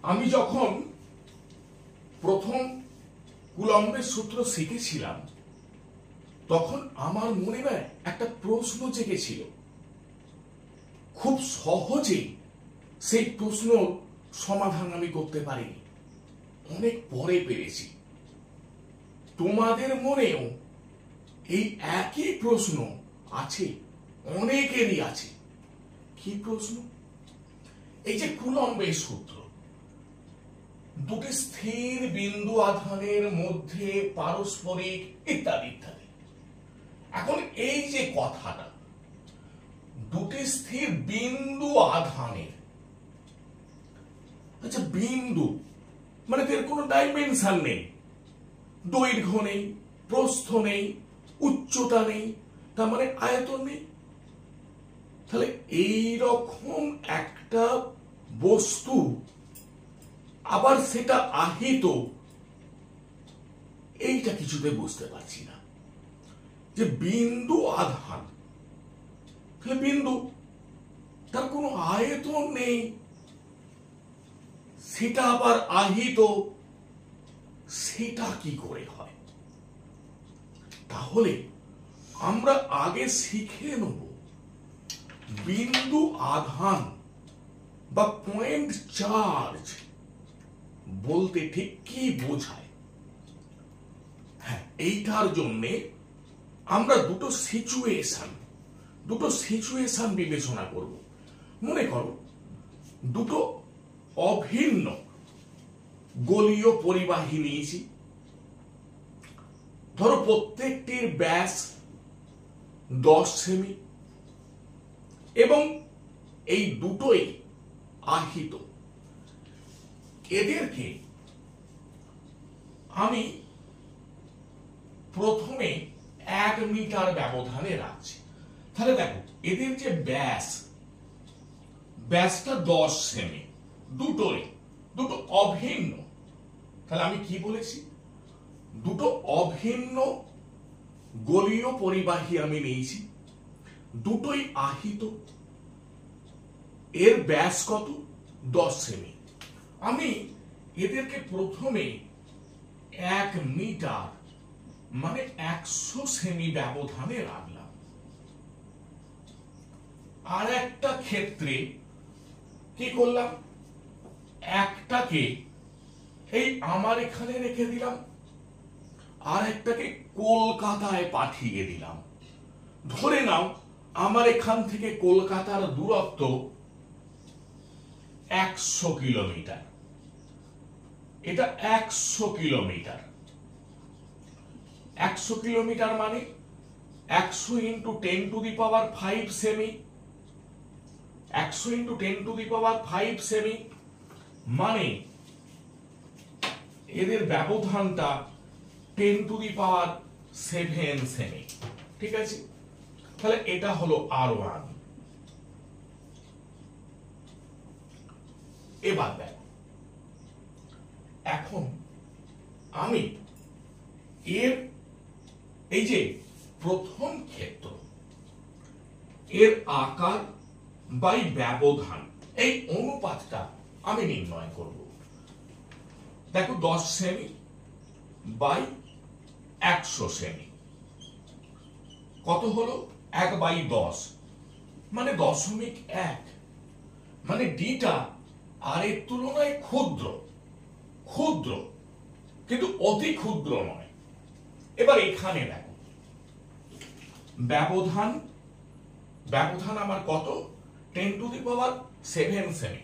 আমি যখন প্রথম কুলম্বের সূত্র শিখেছিলাম তখন আমার মনে না একটা প্রশ্ন জেগেছিল। খুব সহজেই সেই প্রশ্ন সমাধান আমি করতে পারিনি, অনেক পরে পেরেছি। তোমাদের মনেও এই একই প্রশ্ন আছে, অনেকেরই আছে। কি প্রশ্ন? এই যে কুলম্বের সূত্র, দুটি স্থির বিন্দু আধানের মধ্যে পারস্পরিক ইত্যাদি ইত্যাদি। এখন এই যে কথাটা, দুটি স্থির বিন্দু আধানের, আচ্ছা বিন্দু মানে এর কোনো ডাইমেনশন নেই, দৈর্ঘ্য নেই, প্রস্থ নেই, উচ্চতা নেই, তার মানে আয়তন নেই। তাহলে এই রকম একটা বস্তু আবার সেটা আহিত, এইটা কিছুতে বুঝতে পারছি না। যে বিন্দু আধান, বিন্দু তার কোনো আয়তন নেই, সেটা আবার আহিত, সেটা কি করে হয়? তাহলে আমরা আগে শিখে নেব বিন্দু আধান বা পয়েন্ট চার্জ বলতে ঠিক কি বোঝায়। হ্যাঁ, এইটার জন্য আমরা দুটো সিচুয়েশন বিবেচনা করব। মনে করো দুটো অভিন্ন গোলীয় পরিবাহী নিয়েছি, ধরো প্রত্যেকটির ব্যাস 10 সেমি এবং এই দুটোই আহিত। এদেরকে আমি প্রথমে 1 মিটার ব্যবধানে রাখছি। তাহলে দেখো এদের যে ব্যাসটা 10 সেমি, দুটো অভিন্ন। তাহলে আমি কি বলেছি? দুটো অভিন্ন গোলীয় পরিবাহী আমি নিয়েছি, দুটোই আহিত। এর ব্যাস কত? 10 সেমি। আমি এদেরকে প্রথমে 1 মিটার মানে 100 সেমি ব্যবধানে রাখলাম। আর একটা ক্ষেত্রে কি করলাম? একটাকে এই আমার এখানে রেখে দিলাম, আর একটাকে কলকাতায় পাঠিয়ে দিলাম। ধরে নাও আমার এখান থেকে কলকাতার দূরত্ব 100 কিলোমিটার। এটা 100 কিলোমিটার। 100 কিলোমিটার মানে 100 into 10 to the power 5 semi. 100 into 10 to the power 5 semi মানে এদের ব্যবধানটা 10 টু দি পাওয়ার 7 সেমি। ঠিক আছে? তাহলে এটা হলো R1। এবার দেখো, এখন আমি এর এই যে প্রথম ক্ষেত্র, এর আকার বাই ব্যবধান, এই অনুপাতটা আমি নির্ণয় করব। দেখো 10 সেমি বাই 100 সেমি কত হলো? 1/10 মানে 0.1। মানে ডিটা আর এর তুলনায় ক্ষুদ্র কিন্তু অতি ক্ষুদ্র নয়। এবার এখানে দেখো ব্যবধান আমার কত? 10 টু দি পাওয়ার 7 সেমি।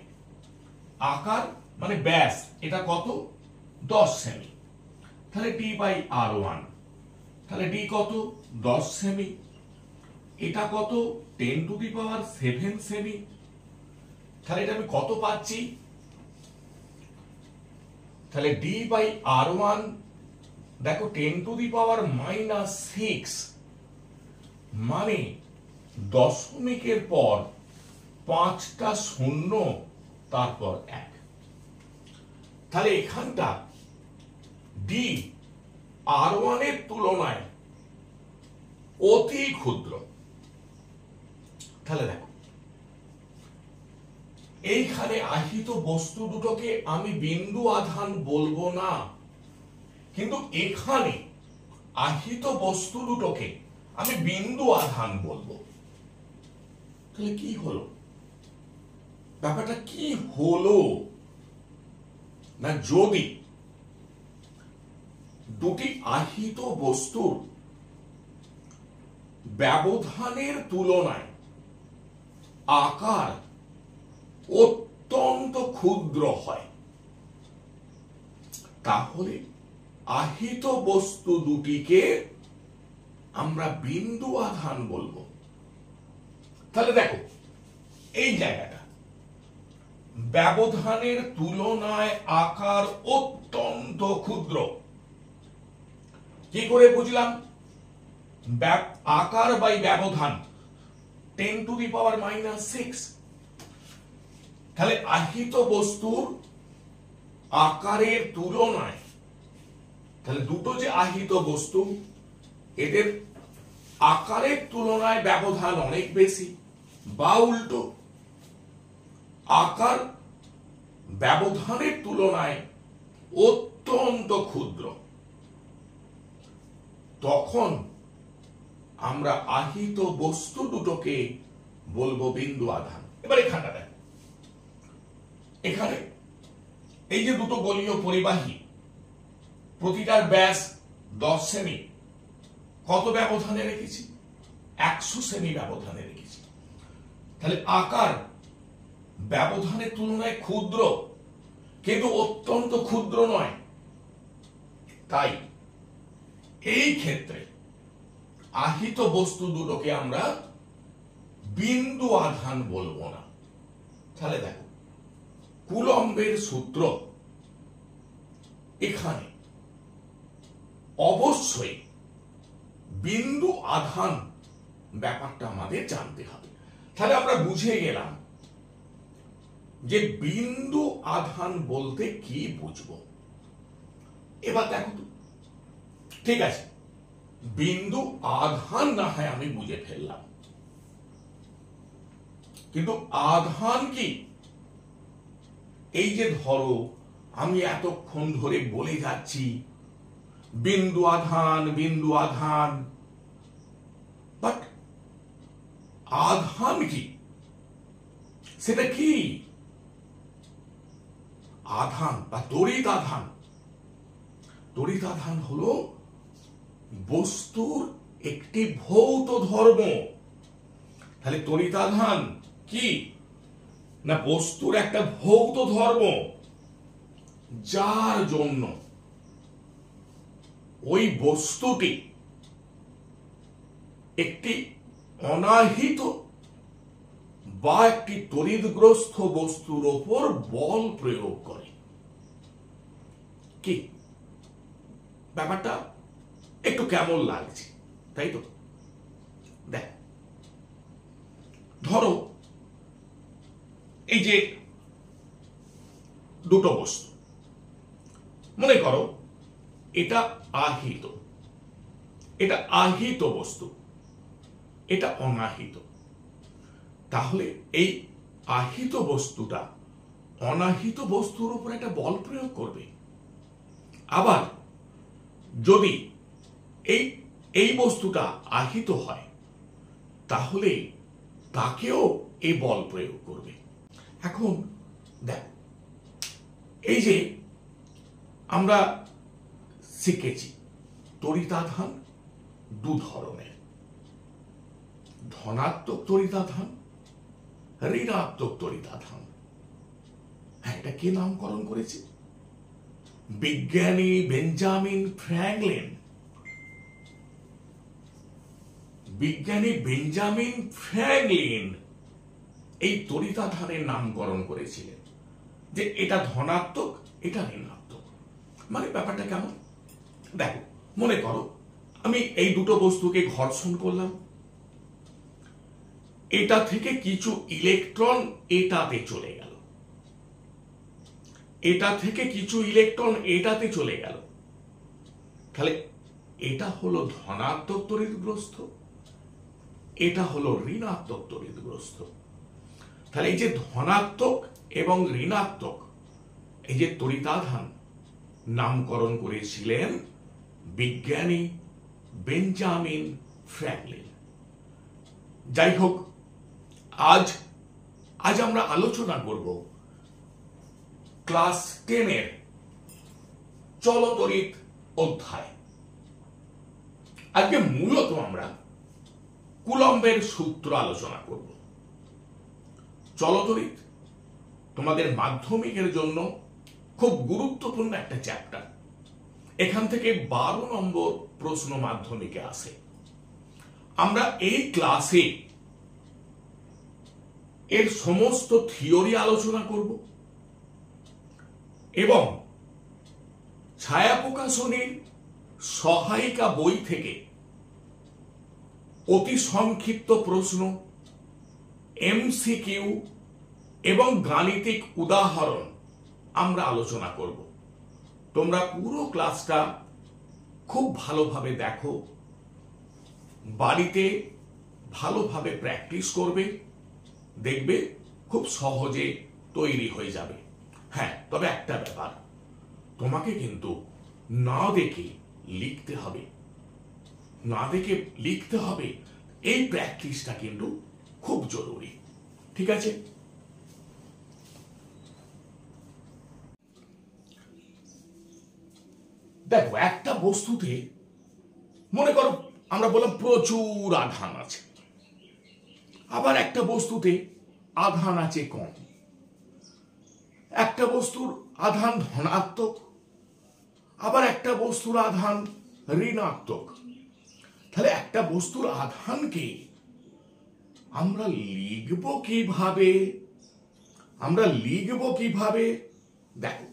আকার মানে ব্যাস, এটা কত? 10 সেমি। তাহলে ডি বাই R1, তাহলে ডি কত? 10 সেমি। এটা কত? 10 টু দি পাওয়ার 7 সেমি। তাহলে এটা আমি কত পাচ্ছি? তাহলে ডি বাই R1 দেখো 10 টু দি পাওয়ার -6 মানে দশমিকের পর 5টা শূন্য, তারপর 1। তাহলে এখানটা ডি R1 এর তুলনায় অতি ক্ষুদ্র। তাহলে দেখো এইখানে আহিত বস্তু দুটোকে আমি বিন্দু আধান বলবো না, কিন্তু এখানে আহিত বস্তু দুটোকে আমি বিন্দু আধান বলবো। তাহলে কি হলো, ব্যাপারটা কি হলো না, যদি দুটি আহিত বস্তুর ব্যবধানের তুলনায় আকার অত্যন্ত ক্ষুদ্র হয়, তাহলে আহিত বস্তু দুটিকে আমরা বিন্দু আধান বলবো। তাহলে দেখো এই জায়গাটা, ব্যবধানের তুলনায় আকার অত্যন্ত ক্ষুদ্র, কি করে বুঝলাম? আকার বাই ব্যবধান 10⁻⁻6। তাহলে আহিত বস্তুর আকারের তুলনায়, তাহলে দুটো যে আহিত বস্তু, এদের আকারের তুলনায় ব্যবধান অনেক বেশি, বা উল্টো আকার ব্যবধানের তুলনায় অত্যন্ত ক্ষুদ্র, তখন আমরা আহিত বস্তু দুটোকে বলবো বিন্দু আধান। এবার এখানটা দেখ, এখানে এই যে দুটো গোলীয় পরিবাহী, প্রতিটার ব্যাস 10 সেমি, কত ব্যবধানে রেখেছি? 100 সেমি ব্যবধানে রেখেছি। তাহলে আকার ব্যবধানের তুলনায় ক্ষুদ্র, কিন্তু অত্যন্ত ক্ষুদ্র নয়। তাই এই ক্ষেত্রে আহিত বস্তু দুটোকে আমরা বিন্দু আধান বলবো না। তাহলে দেখো, কুলম্বের সূত্র, এখানে অবশ্যই বিন্দু আধান ব্যাপারটা আমাদের জানতে হবে। তাহলে আমরা বুঝে গেলাম যে বিন্দু আধান বলতে কি বুঝবো। এবার দেখো তো, ঠিক আছে, বিন্দু আধান না হয় আমি বুঝে ফেললাম, কিন্তু আধান কি? এই যে ধরো আমি এতক্ষণ ধরে বলে যাচ্ছি বিন্দু আধান বিন্দু আধান, বাট আধান কি? সেটা কি? আধান বা তড়িৎ আধান, তড়িৎ আধান হলো বস্তুর একটি ভৌত ধর্ম। তাহলে তড়িৎ আধান কি না, বস্তুর একটা ভৌত ধর্ম, যার জন্য ওই বস্তুটি একটি অনাহিত বা একটি তড়িৎগ্রস্ত বস্তুর ওপর বল প্রয়োগ করে। কি ব্যাপারটা একটু কেমন লাগছে, তাই তো? দেখ, ধরো এই যে দুটো বস্তু, মনে করো এটা আহিত, এটা আহিত বস্তু, এটা অনাহিত। তাহলে এই আহিত বস্তুটা অনাহিত বস্তুর উপর একটা বল প্রয়োগ করবে। আবার যদি এই বস্তুটা আহিত হয়, তাহলে তাকেও এই বল প্রয়োগ করবে। এখন দেখ, এই যে আমরা শিখেছি তড়িতাধান দু ধরনের, ধনাত্মক তড়িতাধান, ঋণাত্মক তড়িতাধান। হ্যাঁ, এটা কে নামকরণ করেছে? বিজ্ঞানী বেঞ্জামিন ফ্র্যাঙ্কলিন। বিজ্ঞানী বেঞ্জামিন ফ্র্যাঙ্কলিন এই তড়িতাধানের নামকরণ করেছিলেন, যে এটা ধনাত্মক, এটা ঋণাত্মক। মানে ব্যাপারটা কেমন দেখো, মনে করো আমি এই দুটো বস্তুকে ঘর্ষণ করলাম, এটা থেকে কিছু ইলেকট্রন এটাতে চলে গেল, এটা থেকে কিছু ইলেকট্রন এটাতে চলে গেল। তাহলে এটা হলো ধনাত্মক তড়িৎগ্রস্ত, এটা হলো ঋণাত্মক তড়িৎগ্রস্ত। তাহলে এই যে ধনাত্মক এবং ঋণাত্মক এই যে তড়িতাধান নামকরণ করেছিলেন বিজ্ঞানী বেঞ্জামিন ফ্র্যাঙ্কলিন। যাই হোক, আজ আমরা আলোচনা করব ক্লাস 10-এর চলতড়িৎ অধ্যায়। আজকে মূলত আমরা কুলম্বের সূত্র আলোচনা করব। চলতড়িৎ তোমাদের মাধ্যমিকের জন্য খুব গুরুত্বপূর্ণ একটা চ্যাপ্টার। এখান থেকে 12 নম্বর প্রশ্ন মাধ্যমিকে আসে। আমরা এই ক্লাসে এর সমস্ত থিওরি আলোচনা করব এবং ছায়া প্রকাশনীর সহায়িকা বই থেকে অতি সংক্ষিপ্ত প্রশ্ন, এমসিকিউ এবং গাণিতিক উদাহরণ আমরা আলোচনা করব। তোমরা পুরো ক্লাসটা খুব ভালোভাবে দেখো, বাড়িতে ভালোভাবে প্র্যাকটিস করবে, দেখবে খুব সহজে তৈরি হয়ে যাবে। হ্যাঁ, তবে একটা ব্যাপার, তোমাকে কিন্তু না দেখে লিখতে হবে, না দেখে লিখতে হবে। এই প্র্যাকটিসটা কিন্তু খুব জরুরি, ঠিক আছে? দেখো, একটা বস্তুতে মনে করো আমরা বললাম প্রচুর আধান আছে, আবার একটা বস্তুতে আধান আছে কম। একটা বস্তুর আধান ধনাত্মক, আবার একটা বস্তুর আধান ঋণাত্মক। তাহলে একটা বস্তুর আধানকে আমরা লিখব কিভাবে? দেখো,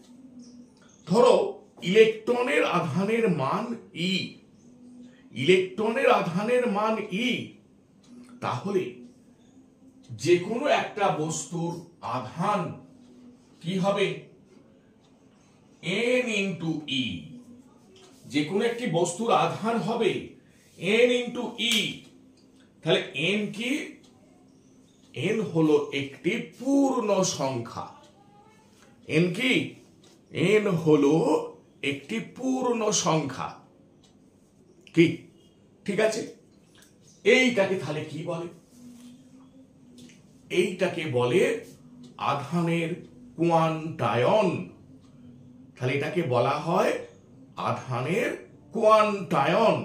ধরো ইলেকট্রনের আধানের মান ই, তাহলে যে কোনো একটা বস্তুর আধান কি হবে? n ইন্টু ই। যে কোনো একটি বস্তুর আধান হবে n ইন্টু ই। তাহলে n কি? n হলো একটি পূর্ণ সংখ্যা। n কি? n হলো একটি পূর্ণ সংখ্যা। কি? ঠিক আছে? এইটাকে তাহলে কি বলে? এইটাকে বলে আধানের কোয়ান্টায়ন। তাহলে এটাকে বলা হয় আধানের কোয়ান্টায়ন।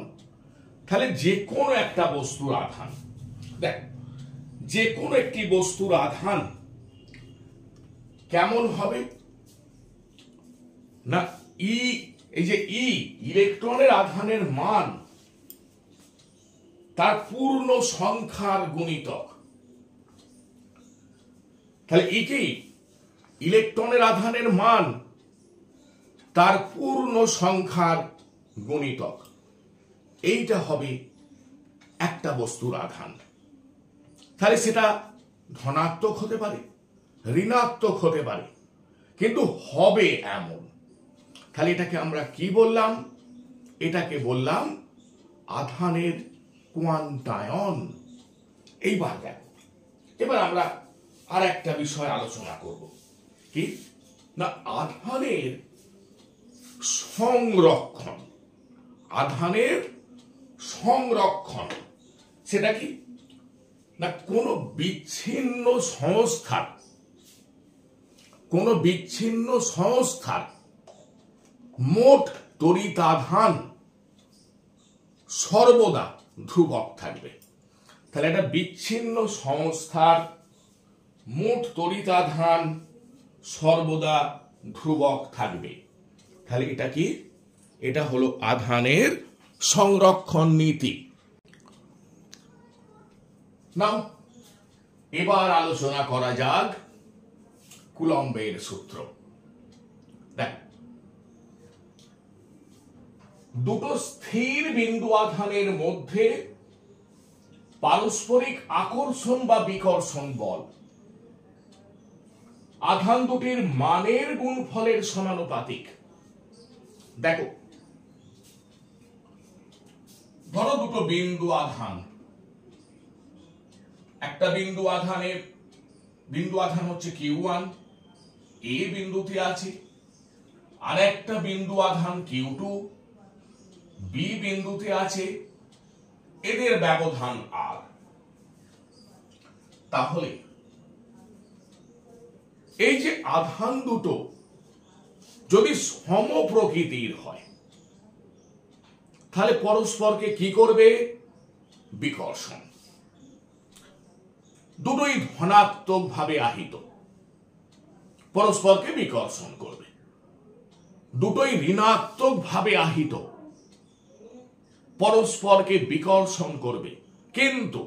তাহলে যে কোনো একটা বস্তুর আধান, দেখ, যে কোনো একটি বস্তুর আধান কেমন হবে না? এই যে ইলেকট্রনের আধানের মান তার পূর্ণ সংখ্যার গুণিতক। তাহলে কি? ইলেকট্রনের আধানের মান তার পূর্ণ সংখ্যার গুণিতক। এইটা হবে একটা বস্তুর আধান। তাহলে সেটা ধনাত্মক হতে পারে, ঋণাত্মক হতে পারে, কিন্তু হবে এমন। তাহলে এটাকে আমরা কি বললাম? এটাকে বললাম আধানের কোয়ান্টায়ন। এইবার দেখো, এবার আমরা আর একটা বিষয় আলোচনা করব। কি না? আধানের সংরক্ষণ। সেটা কি না? কোনো বিচ্ছিন্ন সংস্থার মোট তড়িতাধান সর্বদা ধ্রুবক থাকবে। তাহলে একটা বিচ্ছিন্ন সংস্থার মোট তড়িতাধান সর্বদা ধ্রুবক থাকবে। তাহলে এটা কি? এটা হলো আধানের সংরক্ষণ নীতি। নাও এবার আলোচনা করা যাক কুলম্বের সূত্র। দেখ, দুটো স্থির বিন্দু আধানের মধ্যে পারস্পরিক আকর্ষণ বা বিকর্ষণ বল আধান দুটির মানের গুণফলের সমানুপাতিক। দেখো, ধরো দুটো বিন্দু আধান, একটা বিন্দু আধান হচ্ছে Q1, এ বিন্দুতে আছে, আর একটা বিন্দু আধান Q2 বি বিন্দুতে আছে, এদের ব্যবধান আর। তাহলে এই যে আধান দুটো যদি সম প্রকৃতির হয়, তাহলে পরস্পরকে কি করবে? বিকর্ষণ। দুটোই ধনাত্মক ভাবে আহিত, পরস্পরকে বিকর্ষণ করবে। দুটোই ঋণাত্মক ভাবে আহিত, পরস্পরকে বিকর্ষণ করবে। কিন্তু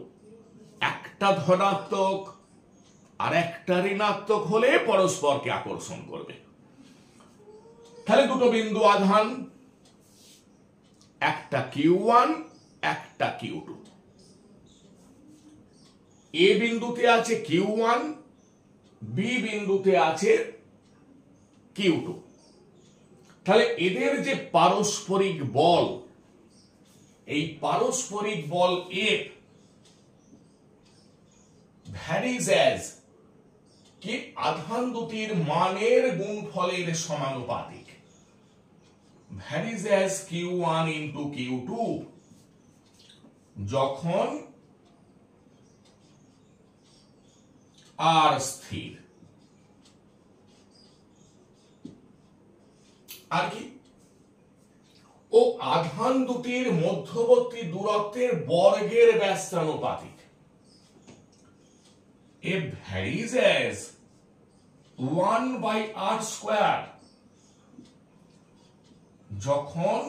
একটা ধনাত্মক আর একটা ঋণাত্মক হলে পরস্পরকে আকর্ষণ করবে। তাহলে দুটো বিন্দু আধান, একটা Q1 একটা Q2, এ বিন্দুতে আছে Q1 বি বিন্দুতে আছে Q2। তাহলে এদের যে পারস্পরিক বল, এই পারস্পরিক বল F ভ্যারিজ অ্যাজ কি আধান দুটির মানের গুণফলের সমানুপাতিক। Varies as Q1 into Q2 যখন আর স্থির। আর কি? ও আধান দুটির মধ্যবর্তী দূরত্বের বর্গের ব্যস্তানুপাতিক। এ ভ্যারিজ অ্যাজ 1/r স্কয়ার যখন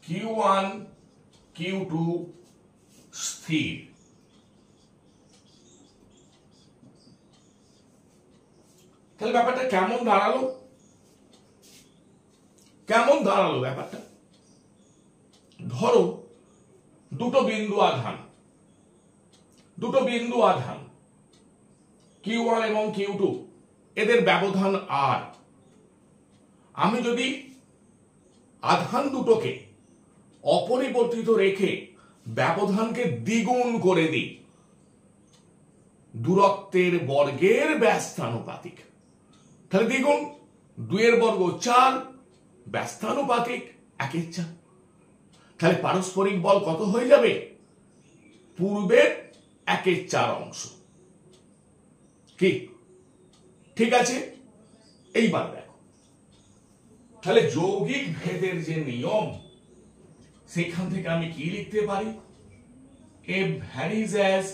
Q1 Q2 স্থির। তাহলে ব্যাপারটা কেমন দাঁড়ালো? কেমন দাঁড়ালো ব্যাপারটা? ধরো দুটো বিন্দু আধান Q1 এবং Q2, এদের ব্যবধান আর। আমি যদি আধান দুটোকে অপরিবর্তিত রেখে ব্যবধানকে দ্বিগুণ করে দিই, দূরত্বের বর্গের ব্যস্তানুপাতিক। তাহলে দ্বিগুণ, 2 এর বর্গ 4, ব্যস্তানুপাতিক 1/4। তাহলে পারস্পরিক বল কত হয়ে যাবে? পূর্বের 1/4 অংশ। কি ঠিক আছে? এইবার দেখো, তাহলে যৌগিক ভেদের যে নিয়ম, সেখান থেকে আমি কি লিখতে পারি? A varies as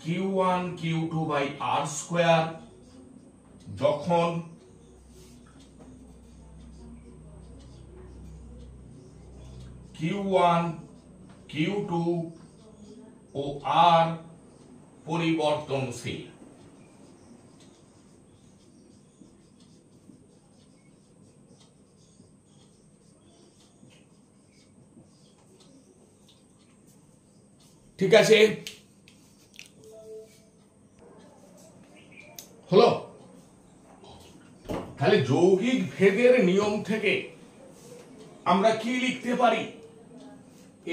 Q1 Q2 by r square যখন Q1 Q2 ও r পরিবর্তনশীল। ঠিক আছে, হলো? তাহলে যৌগিক ভেদের নিয়ম থেকে আমরা কি লিখতে পারি?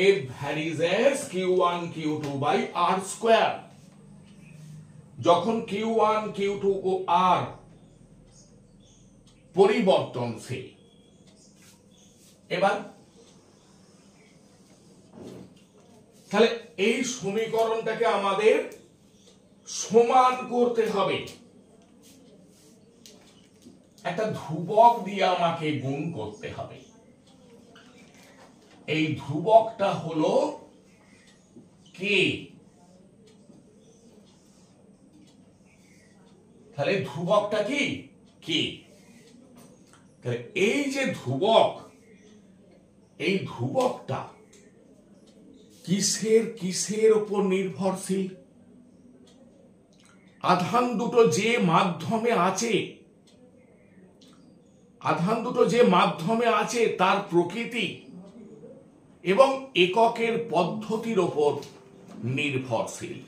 A varies as Q1 Q2 by r square যখন Q1 Q2 ও r পরিবর্তনশীল। এবার তাহলে এই সমীকরণটাকে আমাদের সমান করতে হবে। একটা ধ্রুবক দিয়ে আমাকে গুণ করতে হবে। এই ধ্রুবকটা হলো কে। তাহলে ধ্রুবকটা কি? কে। তাহলে এই যে ধ্রুবক, এই ধ্রুবকটা কিসের উপর নির্ভরশীল? আধান দুটো যে মাধ্যমে আছে তার প্রকৃতি এবং এককের পদ্ধতির উপর নির্ভরশীল।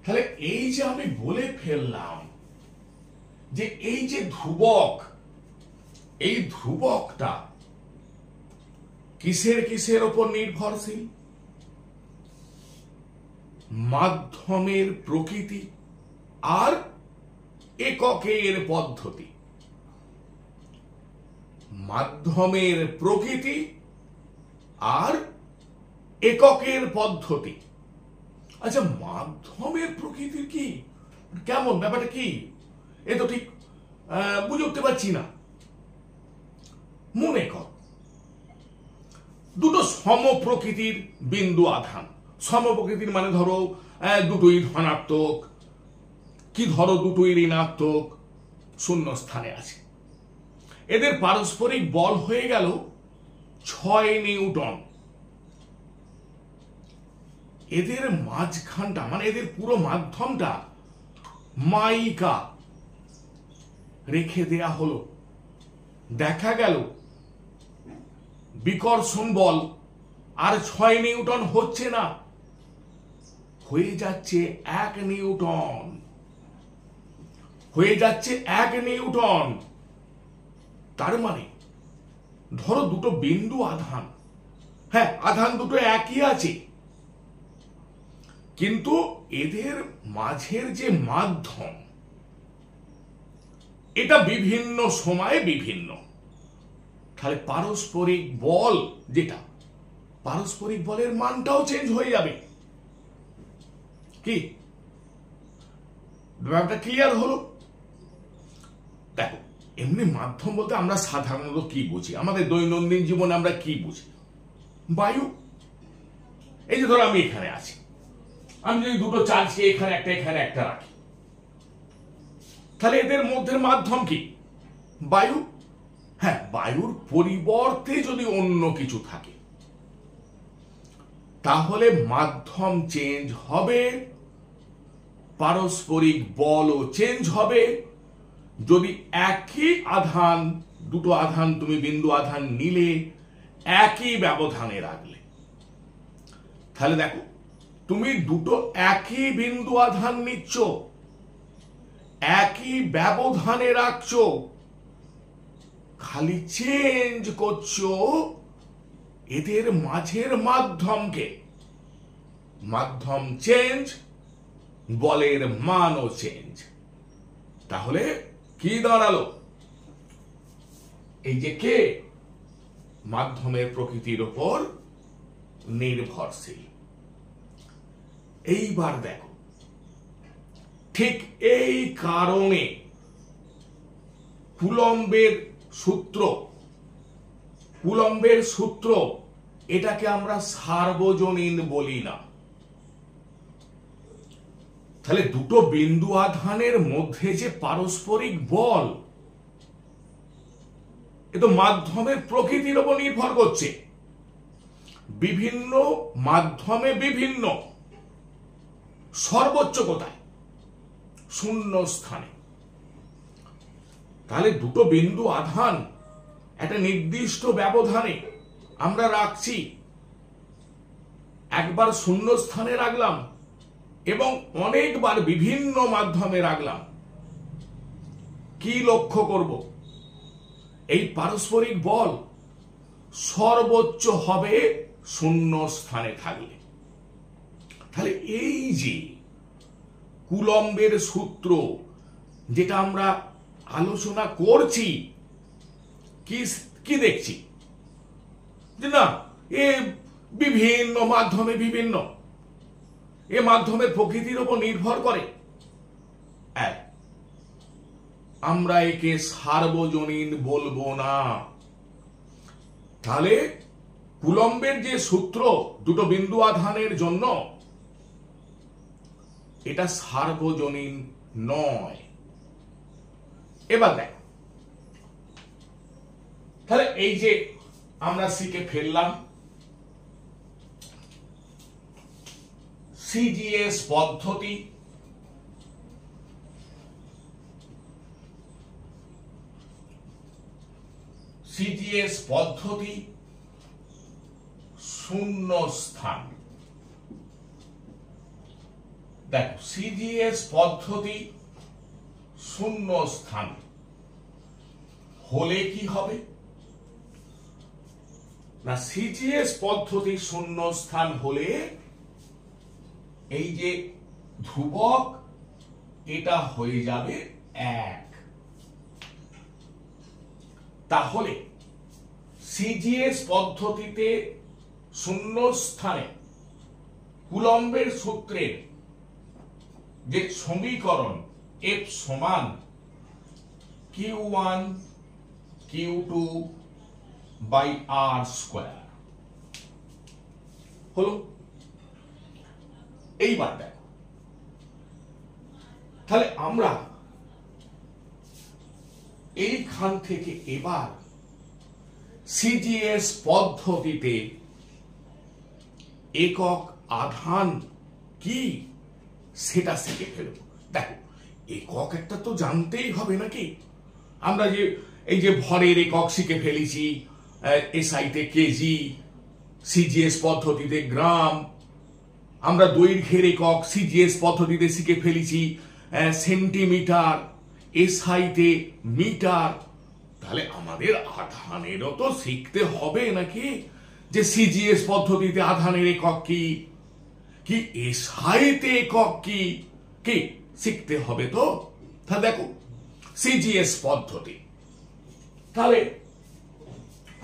তাহলে এই যে আমি বলে ফেললাম যে এই যে ধ্রুবক, এই ধ্রুবকটা কিসের উপর নির্ভরশীল? মাধ্যমের প্রকৃতি আর এককের পদ্ধতি। মাধ্যমের প্রকৃতি আর এককের পদ্ধতি। আচ্ছা, মাধ্যমের প্রকৃতি কি, কেমন, ব্যাপারটা কি, এ তো ঠিক বুঝে উঠতে পারছি না। মনে কর দুটো সম প্রকৃতির বিন্দু আধান। সম প্রকৃতির মানে ধরো দুটোই ধনাত্মক, কি ধরো দুটোই ঋণাত্মক, শূন্য স্থানে আছে। এদের পারস্পরিক বল হয়ে গেল 6 নিউটন। এদের মাঝখানটা মানে এদের পুরো মাধ্যমটা মাইকা রেখে দেয়া হলো। দেখা গেল বিকর্ষণ বল আর 6 নিউটন হচ্ছে না, হয়ে যাচ্ছে 1 নিউটন, হয়ে যাচ্ছে 1 নিউটন। তার মানে ধরো দুটো বিন্দু আধান, হ্যাঁ আধান দুটো একই আছে, কিন্তু এদের মাঝের যে মাধ্যম এটা বিভিন্ন সময়ে বিভিন্ন। তাহলে পারস্পরিক বল যেটা, পারস্পরিক বলের মানটাও চেঞ্জ হয়ে যাবে। কি ব্যাপারটা ক্লিয়ার হলো? দেখো, এমনি মাধ্যম বলতে আমরা সাধারণত কি বুঝি, আমাদের দৈনন্দিন জীবনে আমরা কি বুঝি? বায়ু। এই যে ধরো আমি এখানে আছি, আমি যদি দুটো চার্জকে এখানে একটা রাখি, তাহলে এদের মধ্যে মাধ্যম কি? বায়ু। হ্যাঁ, বায়ুর পরিবর্তে যদি অন্য কিছু থাকে তাহলে মাধ্যম চেঞ্জ হবে, পারস্পরিক বলও চেঞ্জ হবে। যদি একই আধান, দুটো আধান তুমি বিন্দু আধান নিলে, একই ব্যবধানে রাখলে, তাহলে দেখো তুমি দুটো একই বিন্দু আধান নিচ্ছ, একই ব্যবধানে রাখছো, খালি চেঞ্জ করছো এদের মাঝের মাধ্যমকে। মাধ্যম চেঞ্জ, বলের মানও চেঞ্জ। তাহলে কি দাঁড়ালো? এই যে কে মাধ্যমের প্রকৃতির উপর নির্ভরশীল। এইবার দেখো, ঠিক এই কারণে কুলম্বের সূত্র এটাকে আমরা সার্বজনীন বলি না। তাহলে দুটো বিন্দু আধানের মধ্যে যে পারস্পরিক বল, এ তো মাধ্যমের প্রকৃতির উপর নির্ভর করছে। বিভিন্ন মাধ্যমে বিভিন্ন, সর্বোচ্চ কোথায়? শূন্য স্থানে। তাহলে দুটো বিন্দু আধান একটা নির্দিষ্ট ব্যবধানে আমরা রাখছি, একবার শূন্য স্থানে রাখলাম এবং অনেকবার বিভিন্ন মাধ্যমে রাখলাম। কি লক্ষ্য করব? এই পারস্পরিক বল সর্বোচ্চ হবে শূন্য স্থানে থাকলে। তাহলে এই যে কুলম্বের সূত্র যেটা আমরা আলোচনা করছি, কি দেখছি যে না, এ বিভিন্ন মাধ্যমে বিভিন্ন, এ মাধ্যমের প্রকৃতির উপর নির্ভর করে। আমরা একে সার্বজনীন বলবো না। তাহলে কুলম্বের যে সূত্র দুটো বিন্দু আধানের জন্য, এটা সার্বজনীন নয়। এবার দেখ, তাহলে এই যে আমরা শিখে ফেললাম সিজিএস পদ্ধতি, শূন্য স্থান। দেখো, সিজিএস পদ্ধতি শূন্য স্থান হলে কি হবে না, সিজিএস পদ্ধতি শূন্য স্থান হলে এই যে ধ্রুবক এটা হয়ে যাবে 1। তাহলে সিজিএস পদ্ধতিতে শূন্য স্থানে কুলম্বের সূত্রের যে সমীকরণ F সমান Q1 Q2 by R square হলো। এইবার দেখো, তাহলে আমরা এইখান থেকে এবার সিজিএস পদ্ধতিতে একক আধান কি সেটা শিখে ফেলবো। দেখো, একক একটা তো জানতেই হবে নাকি। আমরা যে এই যে ভরের একক শিখে ফেলেছি, এসআইতে কেজি, সিজিএস পদ্ধতিতে গ্রাম। আমরা দৈর্ঘ্যের একক সিজিএস পদ্ধতিতে শিখে ফেলেছি সেন্টিমিটার, এসআইতে মিটার। তাহলে আমাদের আধানেরও তো শিখতে হবে নাকি, যে সিজিএস পদ্ধতিতে আধানের একক কি, কি এসআইতে একক কি, কি শিখতে হবে তো। তা দেখো, সিজিএস পদ্ধতি, তাহলে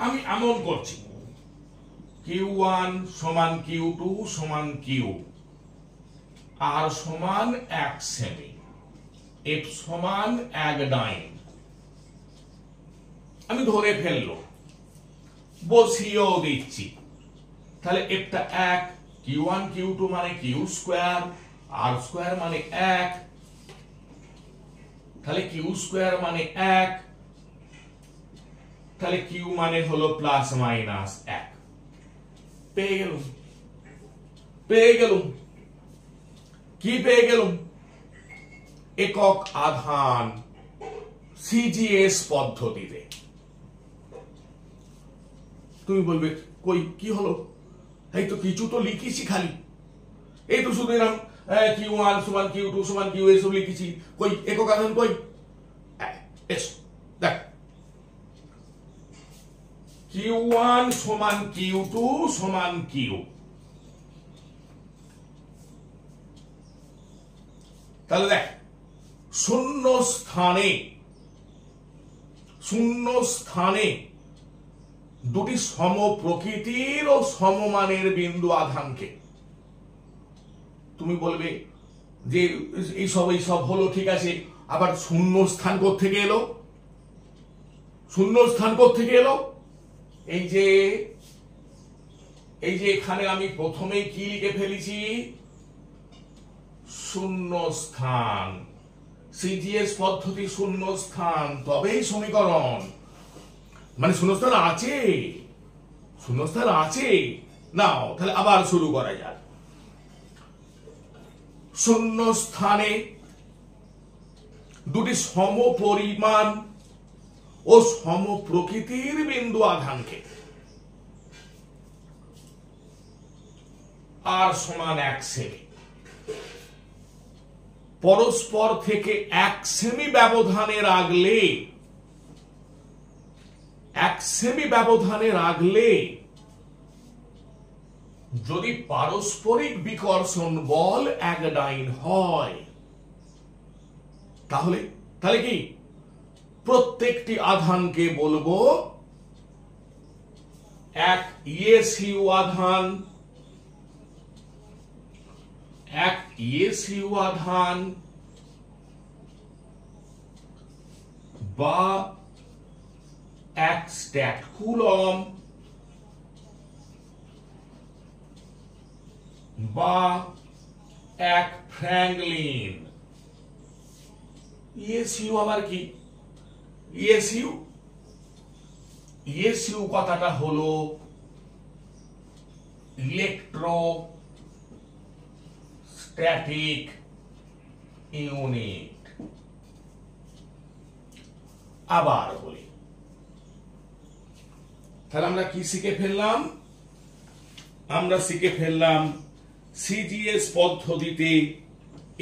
আমি এমন করছি, Q1 সমান Q2 সমান Q, R সমান 1 সেমি, F সমান 1 ডাইন। আমি ধরে ফেললো, বসিয়েও দিচ্ছি। তাহলে একটা 1, Q1 Q2 মানে Q স্কয়ার, R স্কয়ার মানে 1, তাহলে Q স্কয়ার মানে 1, তাহলে Q মানে হলো প্লাস মাইনাস 1। পেয়ে গেলুম, পেয়ে গেলুম, কি পেয়ে গেলুম? একক আধান সিজিএস পদ্ধতিতে। তুমি বলবে কই কি হলো, এই তো কিছু তো লিখেছি খালি, এই তো শুধু এরকম Q1 সমান Q2 সমান Q এসব লিখেছি, কই একক আধান কই? দেখ, Q1 সমান Q2 সমান Q, তাহলে দেখ, শূন্য স্থানে দুটি সম প্রকৃতির ও সমমানের বিন্দু আধানকে, তুমি বলবে যে এইসব হলো ঠিক আছে, আবার শূন্য স্থান কোত্থেকে এলো? শূন্য স্থান কোত্থেকে এলো? এই যে এখানে আমি প্রথমে কি লিখে ফেলেছি, শূন্য স্থান। সিজিএস পদ্ধতি শূন্য স্থান, তবেই সমীকরণ, মানে শূন্যস্থান আছে, শূন্যস্থান আছে। নাও তাহলে আবার শুরু করা যাক। শূন্য স্থানে দুটি সমপরিমাণ ও সমপ্রকৃতির বিন্দু আধানকে, আর সমান 1 সেমি, পরস্পর থেকে 1 সেমি ব্যবধানে রাখলে, 1 সেমি ব্যবধানে রাখলে যদি পারস্পরিক বিকর্ষণ বল 1 ডাইন হয়, তাহলে কি প্রত্যেকটি আধানকে বলবো এক ইএসইউ আধান, এক ইএসইউ আধান বা এক স্ট্যাট কুলম বা এক ফ্র্যাঙ্কলিন। ইএসইউ আবার কি? ইএসইউ কথাটা হলো ইলেকট্রোস্ট্যাটিক ইউনিট। আবার বলি, তাহলে আমরা কি শিখে ফেললাম? আমরা শিখে ফেললাম সিজিএস পদ্ধতিতে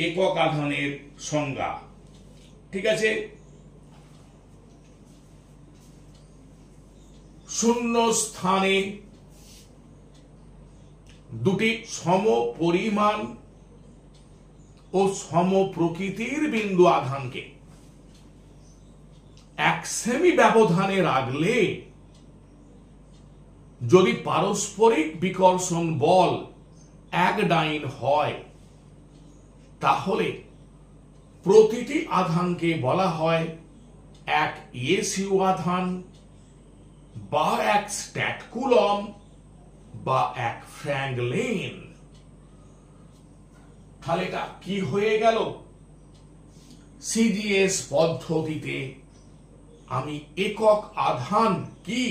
একক আধানের সংজ্ঞা। ঠিক আছে, শূন্য স্থানে দুটি সমপরিমাণ ও ও সম প্রকৃতির বিন্দু আধানকে 1 সেমি ব্যবধানে রাখলে যদি পারস্পরিক বিকর্ষণ বল এক ডাইন হয় তাহলে প্রতিটি আধানকে বলা হয় এক ইএসইউ আধান বা এক স্ট্যাটকুলম বা এক ফ্র্যাঙ্কলিন। তাহলে এটা কি হয়ে গেল? সিজিএস পদ্ধতিতে আমি একক আধান কি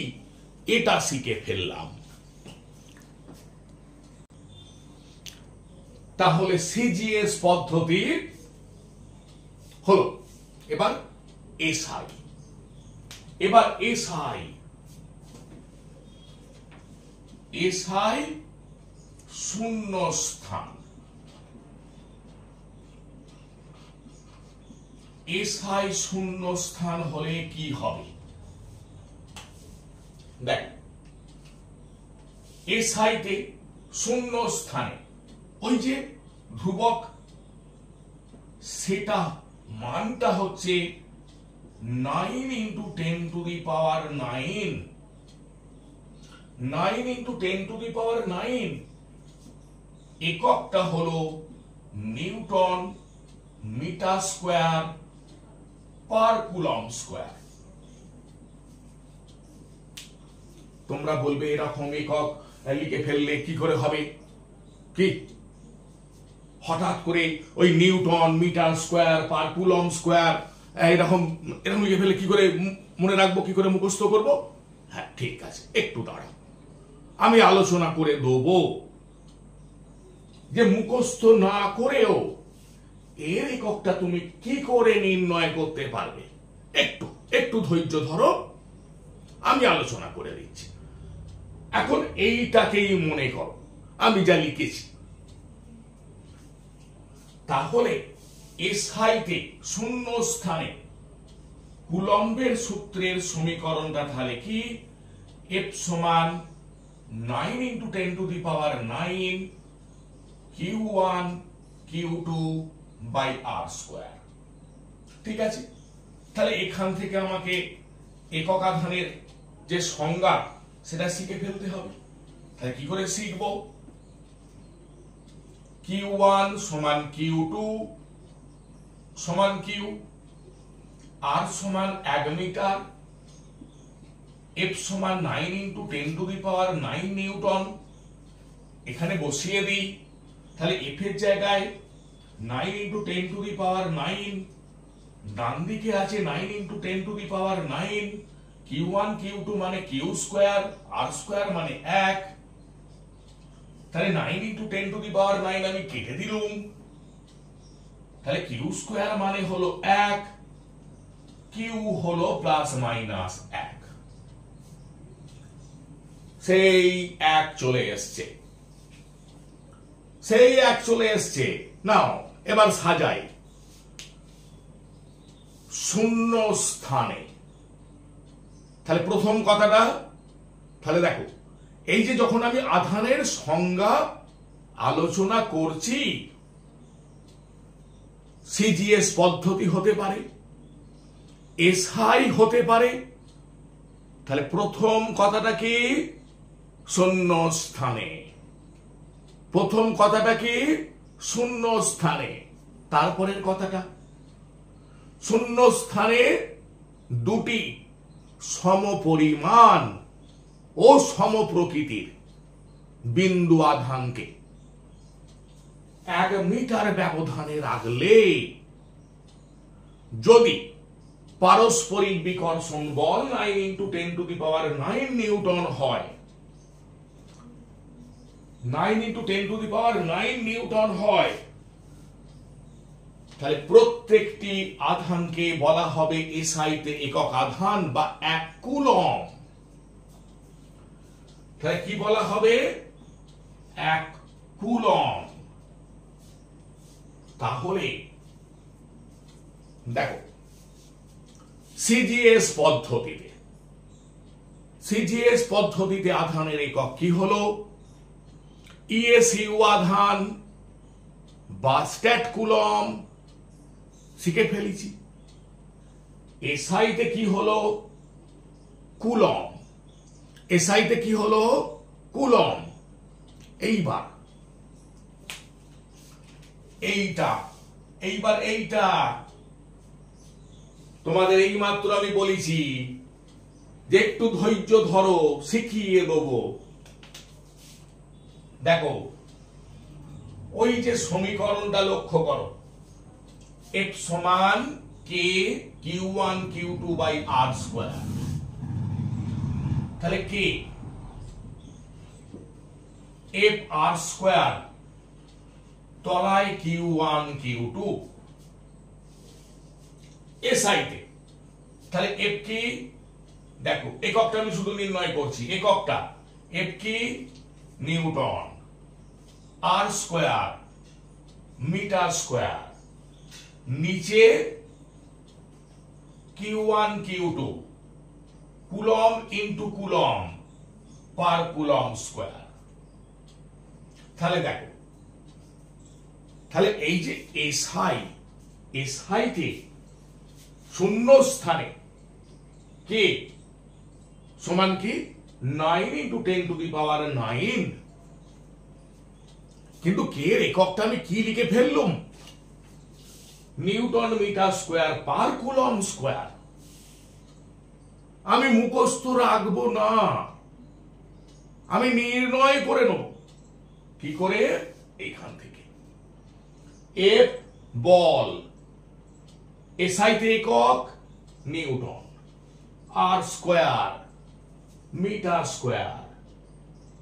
এটা শিখে ফেললাম। তাহলে সিজিএস পদ্ধতি হলো এবার এসআই। এবার এসআই এসআই শূন্য স্থান। এসআই শূন্য স্থান হলে কি হবে? দেখ, এসআইতে শূন্য স্থানে ওই যে ধ্রুবক সেটা মানটা হচ্ছে 9 × 10⁹ 9 × 10⁹ এককটা হলো newton metre square per coulomb square. তোমরা বলবে এরকম একক লিখে ফেললে কি করে হবে? কি হঠাৎ করে ওই newton metre square per coulomb square এরকম লিখে ফেললে কি করে মনে রাখবো, কি করে মুখস্থ করব? হ্যাঁ ঠিক আছে, একটু দাঁড়াও, আমি আলোচনা করে দেবো যে মুখস্থ না করেও এর এককটা তুমি কি করে নির্ণয় করতে পারবে। একটু একটু ধৈর্য ধরো, আমি আলোচনা করে দিচ্ছি। এখন এইটাকেই মনে করো আমি যা লিখেছি। তাহলে এসআইতে শূন্য স্থানে কুলম্বের সূত্রের সমীকরণটা তাহলে কি? F সমান 9 × 10⁹ Q1 Q2 by R square. ঠিক আছে, তাহলে এখান থেকে আমাকে একক আধানের যে সংজ্ঞা সেটা শিখে ফেলতে হবে। তাহলে কি করে শিখব? Q1 সমান Q2 সমান Q, R সমান 1 মিটার, F সমান 9 × 10⁹ নিউটন। এখানে বসিয়ে দিই, তাহলে F এর জায়গায় 9 × 10⁹, ডান দিকে আছে 9 × 10⁹, Q1 Q2 মানে Q স্কয়ার, R স্কয়ার মানে 1। তাহলে 9 × 10⁹ আমি কেটে দিলুম, তাহলে Q স্কয়ার মানে হলো 1, Q হলো প্লাস মাইনাস 1, সেই 1 চলে এসছে, সেই 1 চলে এসছে। নাও এবার সাজাই শূন্য স্থানে। তাহলে প্রথম কথাটা, তাহলে দেখো এই যে যখন আমি আধানের সংজ্ঞা আলোচনা করছি, সিজিএস পদ্ধতি হতে পারে, এসআই হতে পারে। তাহলে প্রথম কথাটা কি? শূন্য স্থানে। প্রথম কথাটা কি? শূন্য স্থানে। তারপরের কথাটা, শূন্য স্থানে দুটি সমপরিমাণ ও সমপ্রকৃতির বিন্দু আধানকে 1 মিটার ব্যবধানে রাখলে যদি পারস্পরিক বিকর্ষণ বল 9 × 10⁹ নিউটন হয়, 9 × 10⁹ নিউটন হয়, তাহলে প্রত্যেকটি আধানকে বলা হবে এসআইতে একক আধান বা 1 কুলম। তাহলে কি বলা হবে? 1 কুলম। তাহলে দেখো সিজিএস পদ্ধতিতে আধানের একক কি হলো? ইএসইউ আধান বা স্ট্যাট কুলম শিখে ফেলেছি। এসআইতে কি হলো? কুলম। এসআইতে কি হলো? কুলম। এইবার এইটা তোমাদের এই মাত্র আমি বলেছি যে একটু ধৈর্য ধরো, শিখিয়ে দেবো। দেখো ওই যে সমীকরণটা লক্ষ্য করো, এফ সমান K Q one Q two by R square. তাহলে কে এফ আর স্কোয়ার, তলায় কিউ ওয়ান কিউ টু, এসআইতে তাহলে এফ কি? দেখো এককটা আমি শুধু নির্ণয় করছি, এককটা এফ কি? নিউটন। আর স্কোয়ার মিটার স্কোয়ার, নিচে Q one Q two, coulomb into coulomb per coulomb square. তাহলে দেখো, তাহলে এই যে এসআইতে শূন্য স্থানে কে সমান কি 9 ইন্টু 10 টু দি পাওয়ার 9, কিন্তু কে এর এককটা আমি কি লিখে ফেললুম? Newton metre square per coulomb square. আমি মুখস্থ রাখবো না, আমি নির্ণয় করে নেব। কি করে? এইখান থেকে এফ বল, এসআইতে একক নিউটন, আর স্কোয়ার মিটার স্কোয়ার,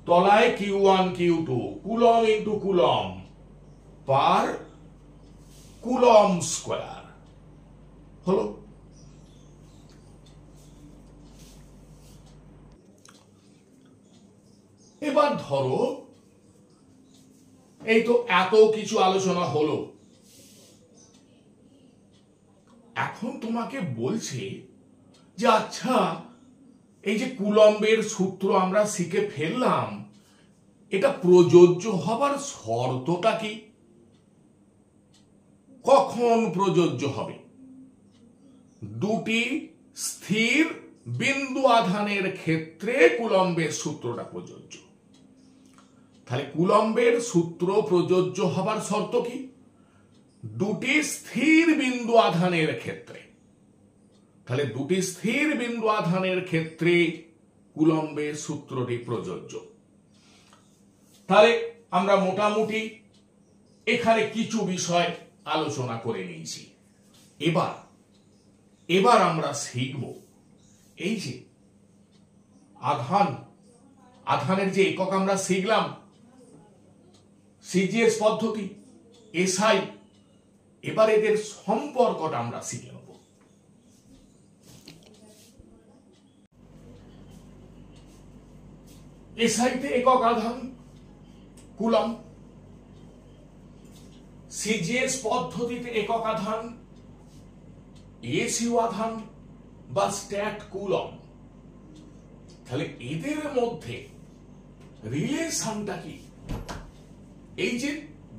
তলায় Q one Q two, coulomb into coulomb per coulomb square. হলো? এবার ধরো এই তো এত কিছু আলোচনা হলো, এখন তোমাকে বলছে যে আচ্ছা এই যে কুলম্বের সূত্র আমরা শিখে ফেললাম, এটা প্রযোজ্য হবার শর্তটা কি? কখন প্রযোজ্য হবে? দুটি স্থির বিন্দু আধানের ক্ষেত্রে কুলম্বের সূত্রটা প্রযোজ্য। তাহলে কুলম্বের সূত্র প্রযোজ্য হবার শর্ত কি? দুটি স্থির বিন্দু আধানের ক্ষেত্রে। তাহলে দুটি স্থির বিন্দু আধানের ক্ষেত্রে কুলম্বের সূত্রটি প্রযোজ্য। তাহলে আমরা মোটামুটি এখানে কিছু বিষয় আলোচনা করে নিয়েছি। এবার আমরা শিখব এই যে আধানের যে একক আমরা শিখলাম, সিজিএস পদ্ধতি, এসআই, এবার এদের সম্পর্কটা আমরা শিখে নেব। এসআইতে একক আধান কুলম, সিজিএস পদ্ধতিতে একক আধান এসইউ আধান বা স্ট্যাট কুলম। তাহলে এদের মধ্যে রিলেশনটা কি? এই যে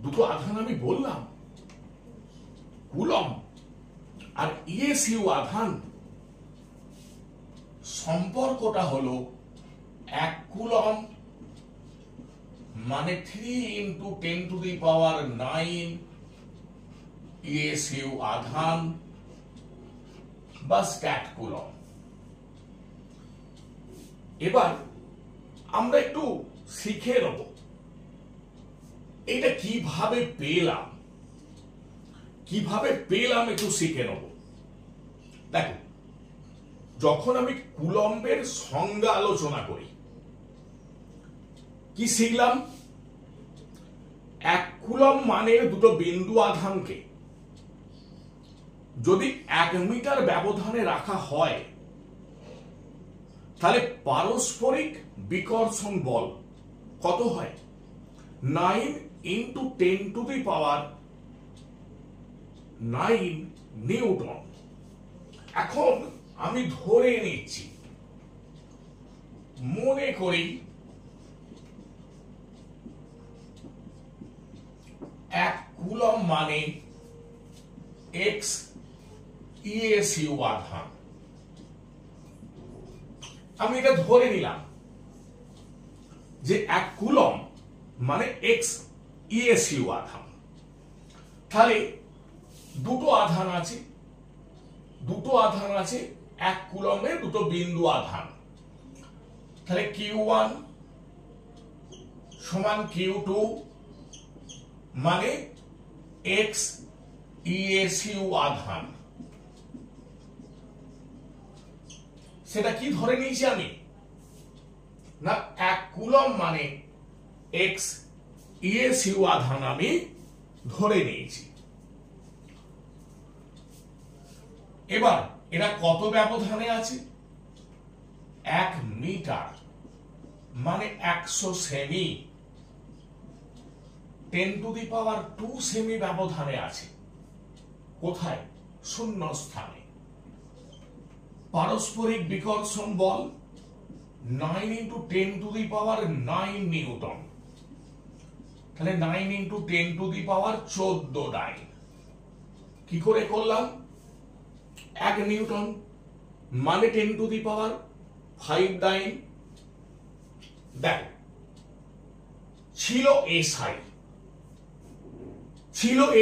দুটো আধান আমি বললাম, কুলম আর এসইউ আধান, সম্পর্কটা হলো 1 কুলম মানে 3 into 10 to the power 9 SU আধান বা স্ট্যাট কুলম। এবার আমরা একটু শিখে নেব এটা কিভাবে পেলাম একটু শিখে নেব। দেখো, যখন আমি কুলম্বের সংজ্ঞা আলোচনা করি, কি শিখলাম? 1 কুলম মানে দুটো বিন্দু আধানকে যদি 1 মিটার ব্যবধানে রাখা হয়, তাহলে পারস্পরিক বিকর্ষণ বল কত হয়? 9 into 10 to the power 9 Newton. এখন আমি ধরে নিচ্ছি, মনে করি 1 কুলম মানে এক্স ইএসইউ আধান। আমি এটা ধরে নিলাম যে 1 কুলম মানে এক্স ইএসইউ আধান। তাহলে দুটো আধান আছে, 1 কুলমে দুটো বিন্দু আধান। তাহলে Q1 সমান Q2 মানে এক্স ইএসইউ আধান। সেটা কি ধরে নিয়েছি আমি না, 1 কুলম মানে এক্স ইএসইউ আধান আমি ধরে নিয়েছি। এবার এরা কত ব্যবধানে আছে? 1 মিটার মানে 100 সেমি, 10⁻² সেমি ব্যবধানে আছে। কোথায়? শূন্য স্থানে। পারস্পরিক বিকর্ষণ বল 9 × 10⁹ নিউটন। তাহলে 9 × 10⁻14 ডাইন। কি করে করলাম? 1 নিউটন মানে 10⁵ ডাইন। দেখ, ছিল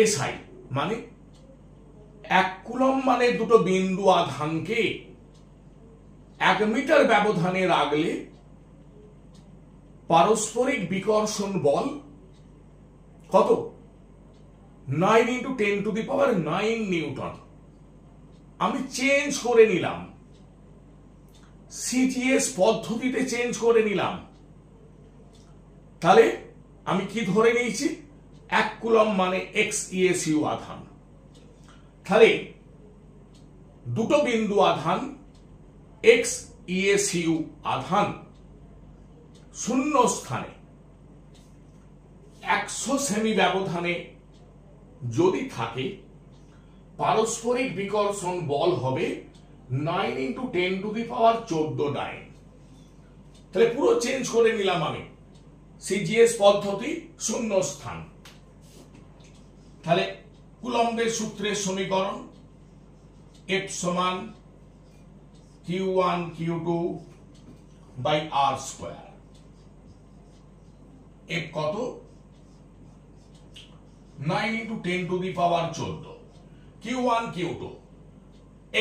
এসআই মানে 1 কুলম মানে দুটো বিন্দু আধানকে 1 মিটার ব্যবধানে রাখলে পারস্পরিক বিকর্ষণ বল কত? 9 × 10⁹ নিউটন। আমি চেঞ্জ করে নিলাম, সিজিএস পদ্ধতিতে চেঞ্জ করে নিলাম। তাহলে আমি কি ধরে নিয়েছি? 1 কুলম মানে এক্স ইএসইউ আধান। তাহলে দুটো বিন্দু আধান এক্স ইএসইউ আধান শূন্য স্থানে 100 সেমি ব্যবধানে যদি থাকে, পারস্পরিক বিকর্ষণ বল হবে 9 × 10⁻14 ডাইন। তাহলে পুরো চেঞ্জ করে নিলাম আমি, সিজিএস পদ্ধতি, শূন্য স্থান। তাহলে কুলম্বের সূত্রের সমীকরণ F সমান Q1 Q2 by R square. F কত? 9 × 10⁻14। Q1 Q2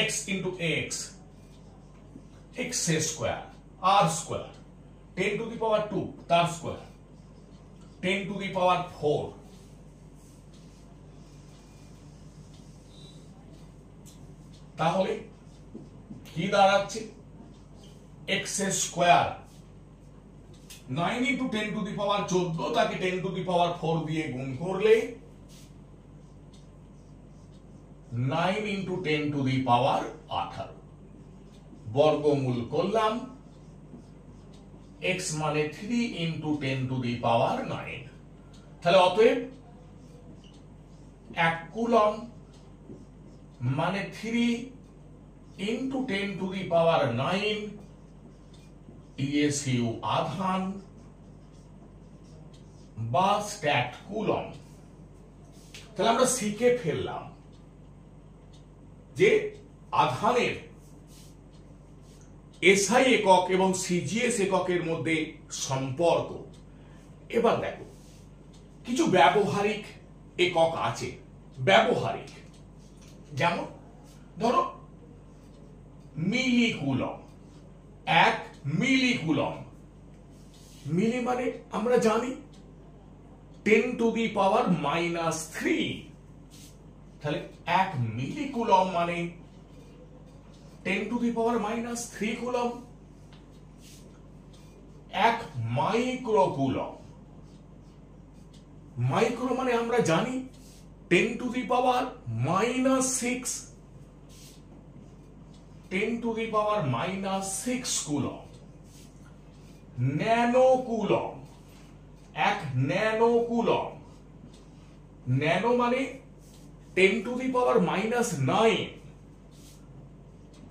x × x square R square 10⁻², তার স্কয়ার 10⁻⁴। তাহলে কি দাঁড়াচ্ছে? x স্কয়ার 9 × 10⁻14 তাকে 10⁻⁴ দিয়ে গুণ করলে 9 × 10⁻18 বর্গমূল করলাম, x মানে 3 × 10⁹9। তাহলে অতএব 1 কুলম মানে 3 × 10⁹9 ইএসইউ আধান বা স্ট্যাট কুলম। তাহলে আমরা শিখে ফেললাম যে আধানের এসআই একক এবং সিজিএস এককের মধ্যে সম্পর্ক। এবার দেখো, কিছু ব্যবহারিক একক আছে। ব্যবহারিক যেমন ধরো মিলিকুলম। 1 মিলিকুলম, মিলি মানে আমরা জানি 10⁻³ তাহলে 1 মিলিকুলম মানে 10⁻³ কুলম। 1 মাইক্রোকুলম, মাইক্রো মানে আমরা জানি 10⁻⁻6 10⁻⁻6 কুলম। ন্যানোকুলম, 1 ন্যানোকুলম, ন্যানো মানে 10⁻⁹9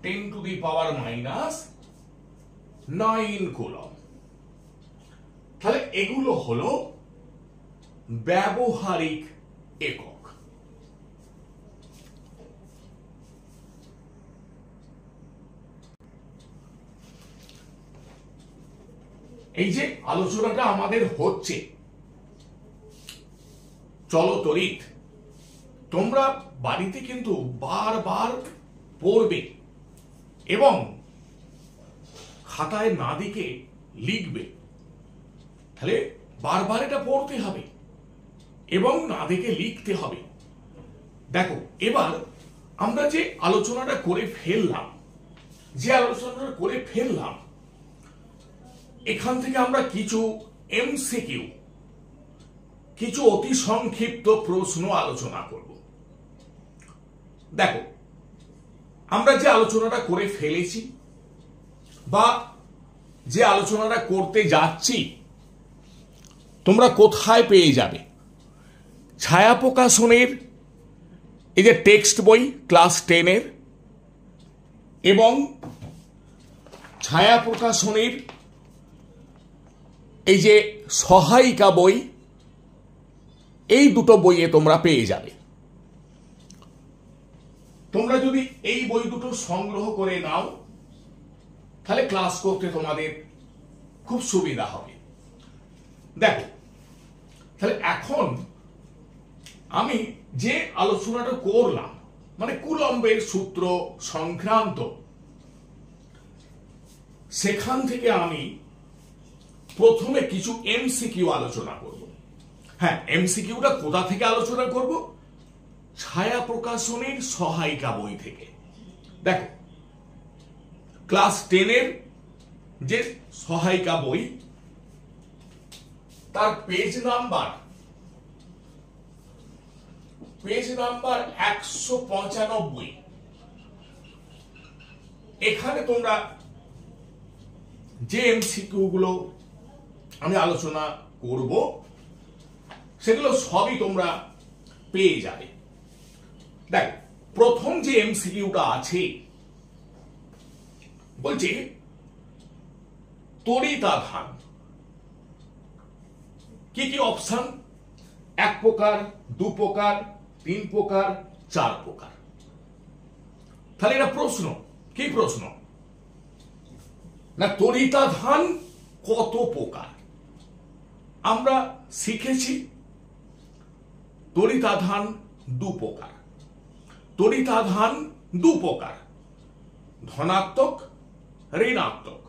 10⁻⁹9 কুলম। তাহলে এগুলো হলো ব্যবহারিক একক। এই যে আলোচনাটা আমাদের হচ্ছে চলতরিৎ, তোমরা বাড়িতে কিন্তু বারবার পড়বে এবং খাতায় না দিকে লিখবে। তাহলে বারবার এটা পড়তে হবে এবং না দেখে লিখতে হবে। দেখো, এবার আমরা যে আলোচনাটা করে ফেললাম, এখান থেকে আমরা কিছু এমসিকিউ, কিছু অতি সংক্ষিপ্ত প্রশ্ন আলোচনা করব। দেখো, আমরা যে আলোচনাটা করে ফেলেছি বা যে আলোচনাটা করতে যাচ্ছি, তোমরা কোথায় পেয়ে যাবে? ছায়া প্রকাশনের এই যে টেক্সট বই ক্লাস 10-এর এবং ছায়া প্রকাশনের এই যে সহায়িকা বই, এই দুটো বইয়ে তোমরা পেয়ে যাবে। তোমরা যদি এই বই দুটো সংগ্রহ করে নাও, তাহলে ক্লাস করতে তোমাদের খুব সুবিধা হবে। দেখো, তাহলে এখন আমি যে আলোচনাটা করলাম, মানে কুলম্বের সূত্র সংক্রান্ত, সেখান থেকে আমি প্রথমে কিছু এমসিকিউ আলোচনা করব। হ্যাঁ, এমসিকিউটা কোথা থেকে আলোচনা করব? ছায়া প্রকাশনের সহায়িকা বই থেকে। দেখো, ক্লাস 10-এর যে সহায়িকা বই, তার পেজ নাম্বার 195। এখানে তোমরা যে এমসিকিউ গুলো আমি আলোচনা করব, সেগুলো সবই তোমরা পেয়ে যাবে। দেখ, প্রথম যে এমসিকিউটা আছে, বলছে তড়িতাধান কি কি অপশন? 1 প্রকার, 2 প্রকার, 3 প্রকার, 4 প্রকার। তাহলে এটা প্রশ্ন, কি প্রশ্ন না, তড়িতাধান কত প্রকার? আমরা শিখেছি তড়িতাধান 2 প্রকার। তড়িতাধান 2 প্রকার, ধনাত্মক, ঋণাত্মক।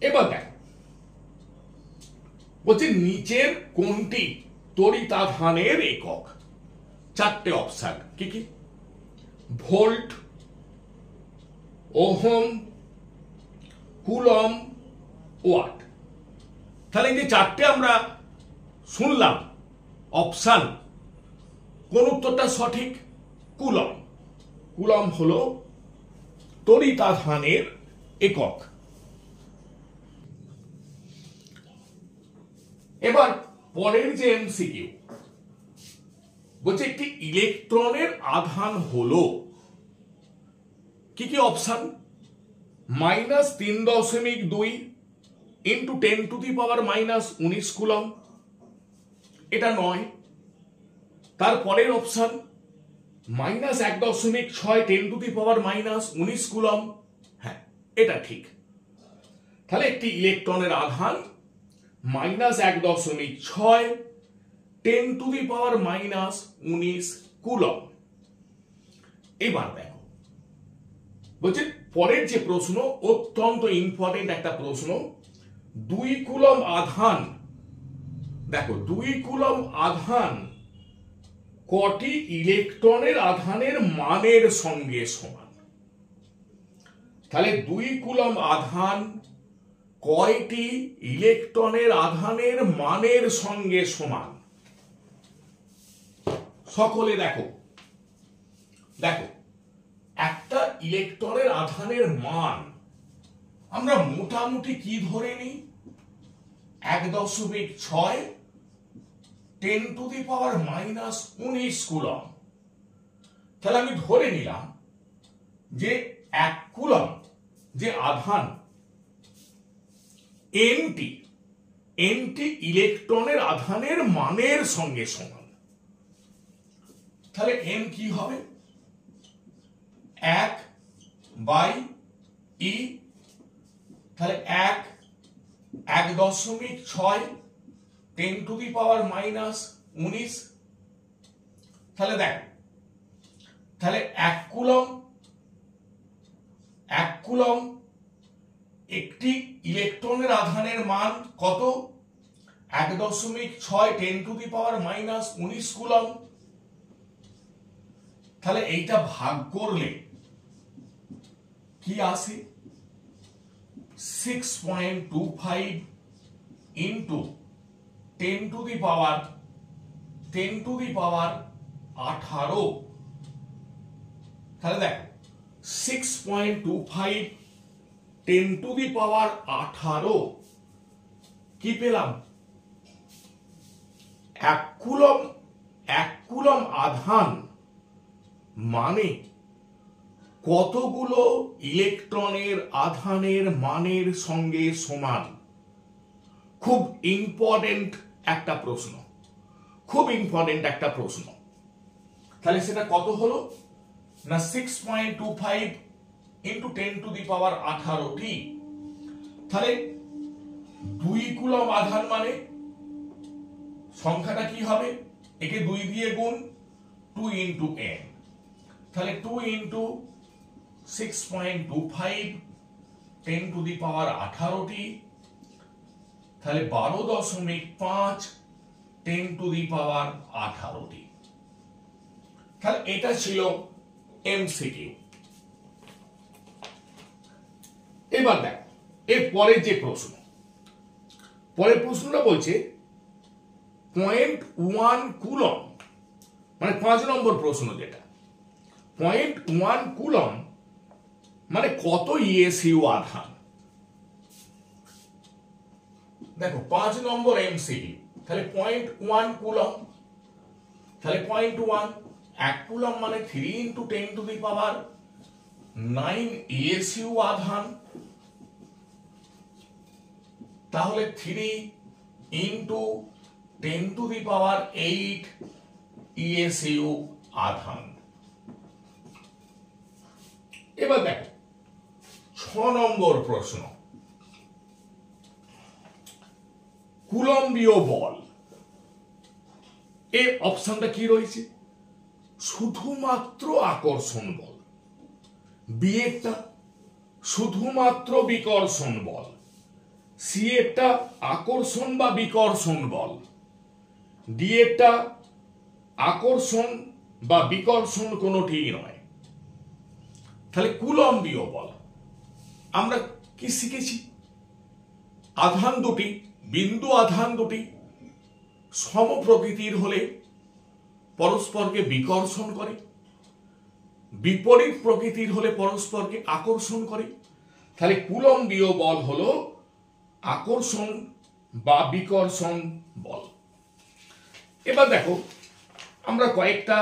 এবার দেখ, বলছে নিচের কোনটি তড়িতাধানের একক? 4টে অপশন, কি কি? Volt, ohm, coulomb, watt. তাহলে এই যে 4টে আমরা শুনলাম অপশন, কোন উত্তরটা সঠিক? কুলম। কুলম হলো তড়িতাধানের একক। এবার পরের যে এমসিকিউ, বলছে একটি ইলেকট্রনের আধান হলো, কি কি অপশন? -3.2 ইন্টু 10⁻⁻19 কুলম, এটা নয়। তারপরের অপশন -1.6 10⁻⁻19 কুলম, হ্যাঁ, এটা ঠিক। তাহলে একটি ইলেকট্রনের আধান -1.6 10⁻⁻19 কুলম। এবার দেখো, বলছে পরের যে প্রশ্ন, অত্যন্ত ইম্পর্টেন্ট একটা প্রশ্ন, 2 কুলম আধান, দেখো 2 কুলম আধান কটি ইলেকট্রনের আধানের মানের সঙ্গে সমান? তাহলে 2 কুলম আধান কয়টি ইলেকট্রনের আধানের মানের সঙ্গে সমান? সকলে দেখো, দেখো একটা ইলেকট্রনের আধানের মান আমরা মোটামুটি কি ধরে নিই? 1.6 10⁻⁻19 কুলম। তাহলে আমি ধরে নিলাম যে 1 কুলম যে আধান, nটি ইলেকট্রনের আধানের মানের সঙ্গে সমান। তাহলে n কি হবে? 1/e। তাহলে 1 1.6 10⁻⁻19। তাহলে দেখ, তাহলে 1 কুলম একটি ইলেকট্রনের আধানের মান কত? 1.6 10⁻⁻19 কুলম। তাহলে এইটা ভাগ করলে কি আসে? 6.25 ইন্টু 10⁻18। তাহলে দেখ, 6.25 10⁻18 কি পেলাম? 1 কুলম আধান মানে কতগুলো ইলেকট্রনের আধানের মানের সঙ্গে সমান? খুব ইম্পর্টেন্ট একটা প্রশ্ন, খুব ইম্পর্টেন্ট একটা প্রশ্ন। তাহলে সেটা কত হলো না 6.25 ইন্টু 10⁻18 তাহলে 2 কুলম আধান মানে সংখ্যাটা কি হবে? একে 2 দিয়ে গুণ, 2 ইন্টু n। তাহলে 2 ইন্টু 6.25 10⁻18 তাহলে 12.5 10⁻18। তাহলে এটা ছিল এমসিকিউ। এবার দেখ এর পরের যে প্রশ্ন, পরের প্রশ্নটা বলছে 0.1 কুলম, মানে 5 নম্বর প্রশ্ন যেটা, 0.1 কুলম মানে কত ইএসইউ আধান? দেখো 5 নম্বর এমসিকিউ। তাহলে 0.1 কুলম, তাহলে 0.1 1 কুলম মানে 3 ইন্টু 10⁻9 ইএসইউ আধান। তাহলে 3 ইন্টু 10⁸ ইএসইউ আধান। এবার দেখো 6 নম্বর প্রশ্ন, কুলম্বীয় বল। এর অপশনটা কি রয়েছে? শুধুমাত্র আকর্ষণ বল, বি এরটা শুধুমাত্র বিকর্ষণ বল, সি এরটা আকর্ষণ বা বিকর্ষণ বল, ডি এরটা আকর্ষণ বা বিকর্ষণ কোনোটিই নয়। তাহলে কুলম্বীয় বল আমরা কি শিখেছি? আধান দুটি, বিন্দু আধান দুটি সমপ্রকৃতির হলে পরস্পরকে বিকর্ষণ করে, বিপরীত প্রকৃতির হলে পরস্পরকে আকর্ষণ করে। তাহলে কুলম্বীয় বল হলো আকর্ষণ বা বিকর্ষণ বল। এবার দেখো আমরা কয়েকটা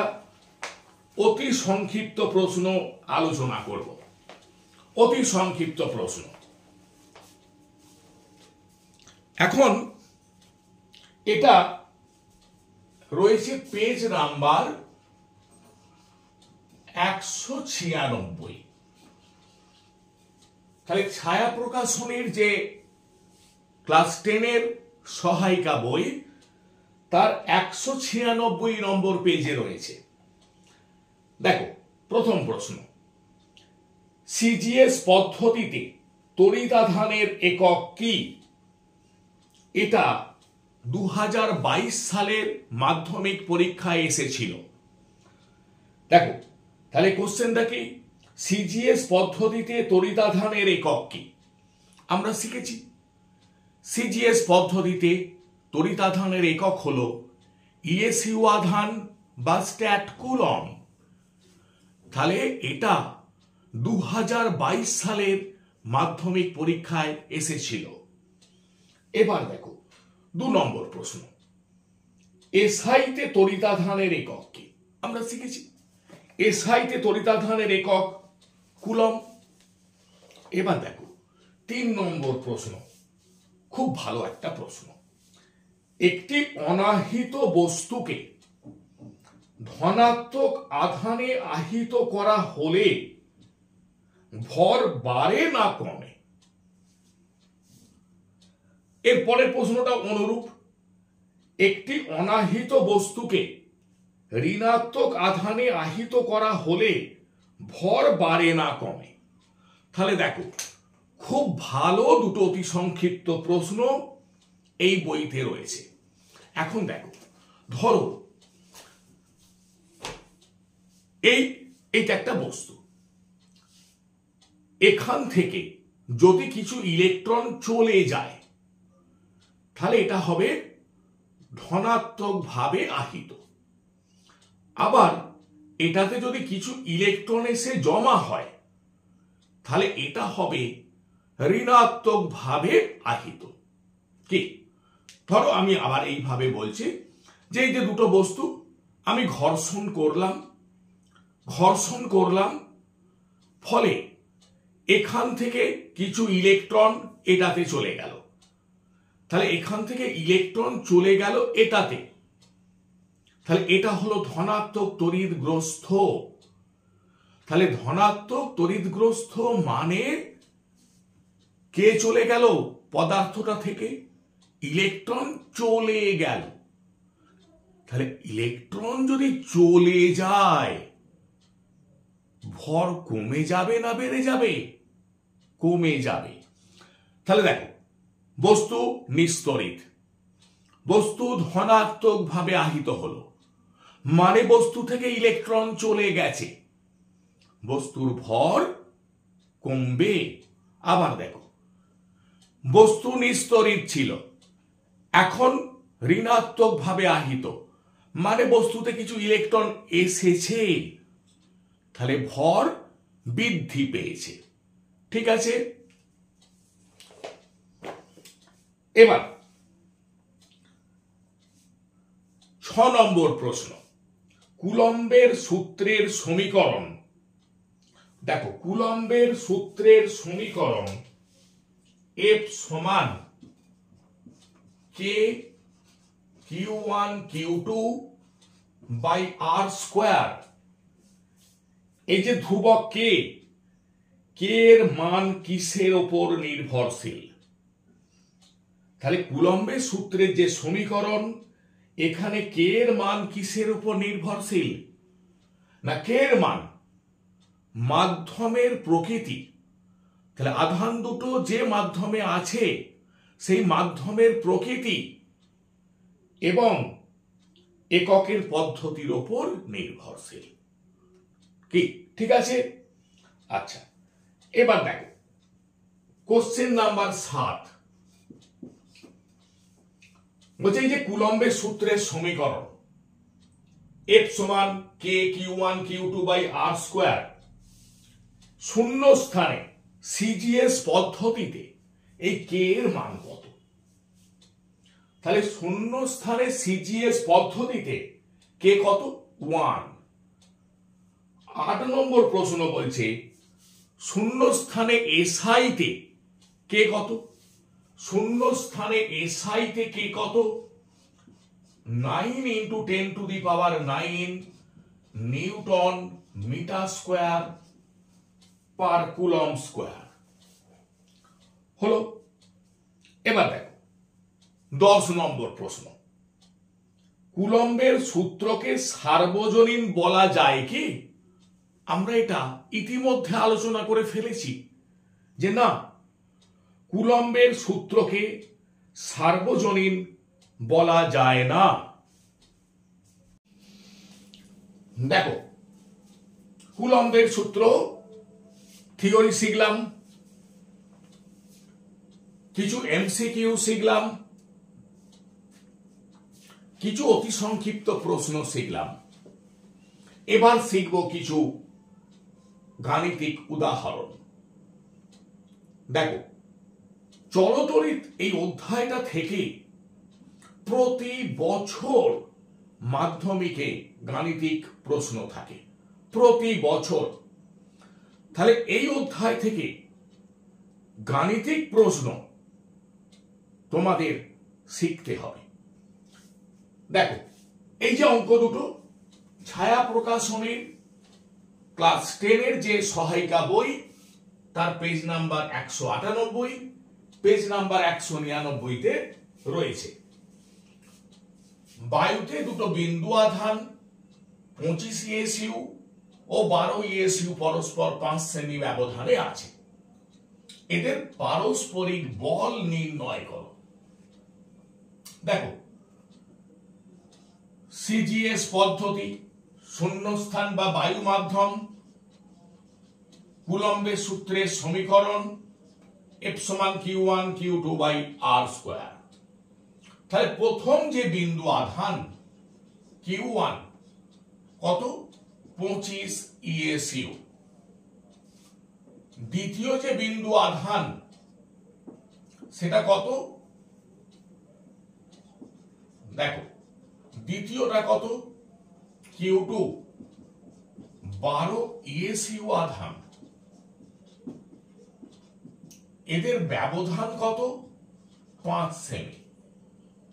অতি সংক্ষিপ্ত প্রশ্ন আলোচনা করব। অতি সংক্ষিপ্ত প্রশ্ন। এখন এটা রয়েছে পেজ নাম্বার 196। তাহলে ছায়া প্রকাশনের যে ক্লাস 10 সহায়িকা বই তার 196 নম্বর পেজে রয়েছে। দেখো প্রথম প্রশ্ন, সিজিএস পদ্ধতিতে তড়িতাধানের একক কি? এটা 2022 সালের মাধ্যমিক পরীক্ষায় এসেছিল। দেখো তাহলে কোশ্চেনটা কি? সিজিএস পদ্ধতিতে তড়িতাধানের একক কি? আমরা শিখেছি সিজিএস পদ্ধতিতে তড়িতাধানের একক হলো ইএসইউ আধান বা স্ট্যাট কুলম। তাহলে এটা 2022 সালের মাধ্যমিক পরীক্ষায় এসেছিল। এবার দেখো 2 নম্বর প্রশ্ন, এসআইতে তড়িতাধানের একক কি? আমরা শিখেছি এসআইতে তড়িতাধানের একক কুলম। এবার দেখো 3 নম্বর প্রশ্ন, খুব ভালো একটা প্রশ্ন, একটি অনাহিত বস্তুকে ধনাত্মক আধানে আহিত করা হলে ভর বাড়ে না কমে? এর পরের প্রশ্নটা অনুরূপ, একটি অনাহিত বস্তুকে ঋণাত্মক আধানে আহিত করা হলে ভর বাড়ে না কমে। তাহলে দেখো, খুব ভালো দুটো অতি সংক্ষিপ্ত প্রশ্ন এই বইতে রয়েছে। এখন দেখো, ধরো এইটা একটা বস্তু, এখান থেকে যদি কিছু ইলেকট্রন চলে যায় তাহলে এটা হবে ধনাত্মক ভাবে আহিত। আবার এটাতে যদি কিছু ইলেকট্রন এসে জমা হয় তাহলে এটা হবে ঋণাত্মক ভাবে আহিত। কি, ধরো আমি আবার এইভাবে বলছি যে এই যে দুটো বস্তু আমি ঘর্ষণ করলাম, ফলে এখান থেকে কিছু ইলেকট্রন এটাতে চলে গেল, তাহলে এখান থেকে ইলেকট্রন চলে গেল এটাতে, তাহলে এটা হলো ধনাত্মক তড়িৎগ্রস্ত। তাহলে ধনাত্মক তড়িৎগ্রস্ত মানে কে চলে গেল? পদার্থটা থেকে ইলেকট্রন চলে গেল। তাহলে ইলেকট্রন যদি চলে যায় ভর কমে যাবে না বেড়ে যাবে? কমে যাবে। তাহলে দেখো, বস্তু নিস্তড়িত, বস্তু ধনাত্মক ভাবে আহিত হলো, মানে বস্তু থেকে ইলেকট্রন চলে গেছে, বস্তুর ভর কমবে। আবার দেখো, বস্তু নিস্তড়িত ছিল, এখন ঋণাত্মক ভাবে আহিত, মানে বস্তুতে কিছু ইলেকট্রন এসেছে, তাহলে ভর বৃদ্ধি পেয়েছে। ঠিক আছে, এবার 6 নম্বর প্রশ্ন, কুলম্বের সূত্রের সমীকরণ। দেখো, কুলম্বের সূত্রের সমীকরণ F সমান K Q1 Q2 by R square. এই যে ধ্রুবক কে এর মান কিসের ওপর নির্ভরশীল? তাহলে কুলম্বের সূত্রের যে সমীকরণ, এখানে কে এর মান কিসের উপর নির্ভরশীল? না, কে এর মান মাধ্যমের প্রকৃতি। তাহলে আধান দুটো যে মাধ্যমে আছে সেই মাধ্যমের প্রকৃতি এবং এককের পদ্ধতির ওপর নির্ভরশীল। কি, ঠিক আছে? আচ্ছা, এবার দেখো কোশ্চেন নাম্বার 7 বলছে এই যে কুলম্বের সূত্রের সমীকরণ F সমান K Q1 Q2 by R square, শূন্য স্থানে সিজিএস পদ্ধতিতে এই কে এর মান কত? তাহলে শূন্য স্থানে সিজিএস পদ্ধতিতে কে কত? 1। 8 নম্বর প্রশ্ন বলছে শূন্য স্থানে এসআইতে কে কত? শূন্য স্থানে এসআইতে কে কত? 9 × 10⁹ newton metre square per coulomb square হলো। এবার দেখো 10 নম্বর প্রশ্ন, কুলম্বের সূত্রকে সার্বজনীন বলা যায় কি? আমরা এটা ইতিমধ্যে আলোচনা করে ফেলেছি যে না, কুলম্বের সূত্রকে সার্বজনীন বলা যায় না। দেখো, কুলম্বের সূত্র থিওরি শিখলাম, কিছু এমসিকিউ শিখলাম, কিছু অতি সংক্ষিপ্ত প্রশ্ন শিখলাম। এবার শিখব কিছু গাণিতিক উদাহরণ। দেখো, চলতড়িৎ এই অধ্যায়টা থেকে প্রতি বছর মাধ্যমিকে গাণিতিক প্রশ্ন থাকে, প্রতি বছর। তাহলে এই অধ্যায় থেকে গাণিতিক প্রশ্ন তোমাদের শিখতে হবে। দেখো, এই যে অঙ্ক দুটো, ছায়া প্রকাশনের ক্লাস 10 এর যে সহায়িকা বই তার পেজ নাম্বার 198, পেজ নাম্বার 199-তে রয়েছে। বায়ুতে দুটো বিন্দু আধান 25 ESU ও 12 ESU পরস্পর 5 সেমি ব্যবধানে আছে। এদের পারস্পরিক বল নির্ণয় করো। দেখো, সিজিএস পদ্ধতি, শূন্যস্থান বা বায়ু মাধ্যম, কুলম্বের সূত্রের সমীকরণ, F সমান Q1 Q2 by R square. তাহলে প্রথম যে বিন্দু আধান Q1 কত? 25 ESU। দ্বিতীয় যে বিন্দু আধান সেটা কত? দেখো, দ্বিতীয়টা কত? Q2, 12 ESU আধান। এদের ব্যবধান কত? 5 সেমি।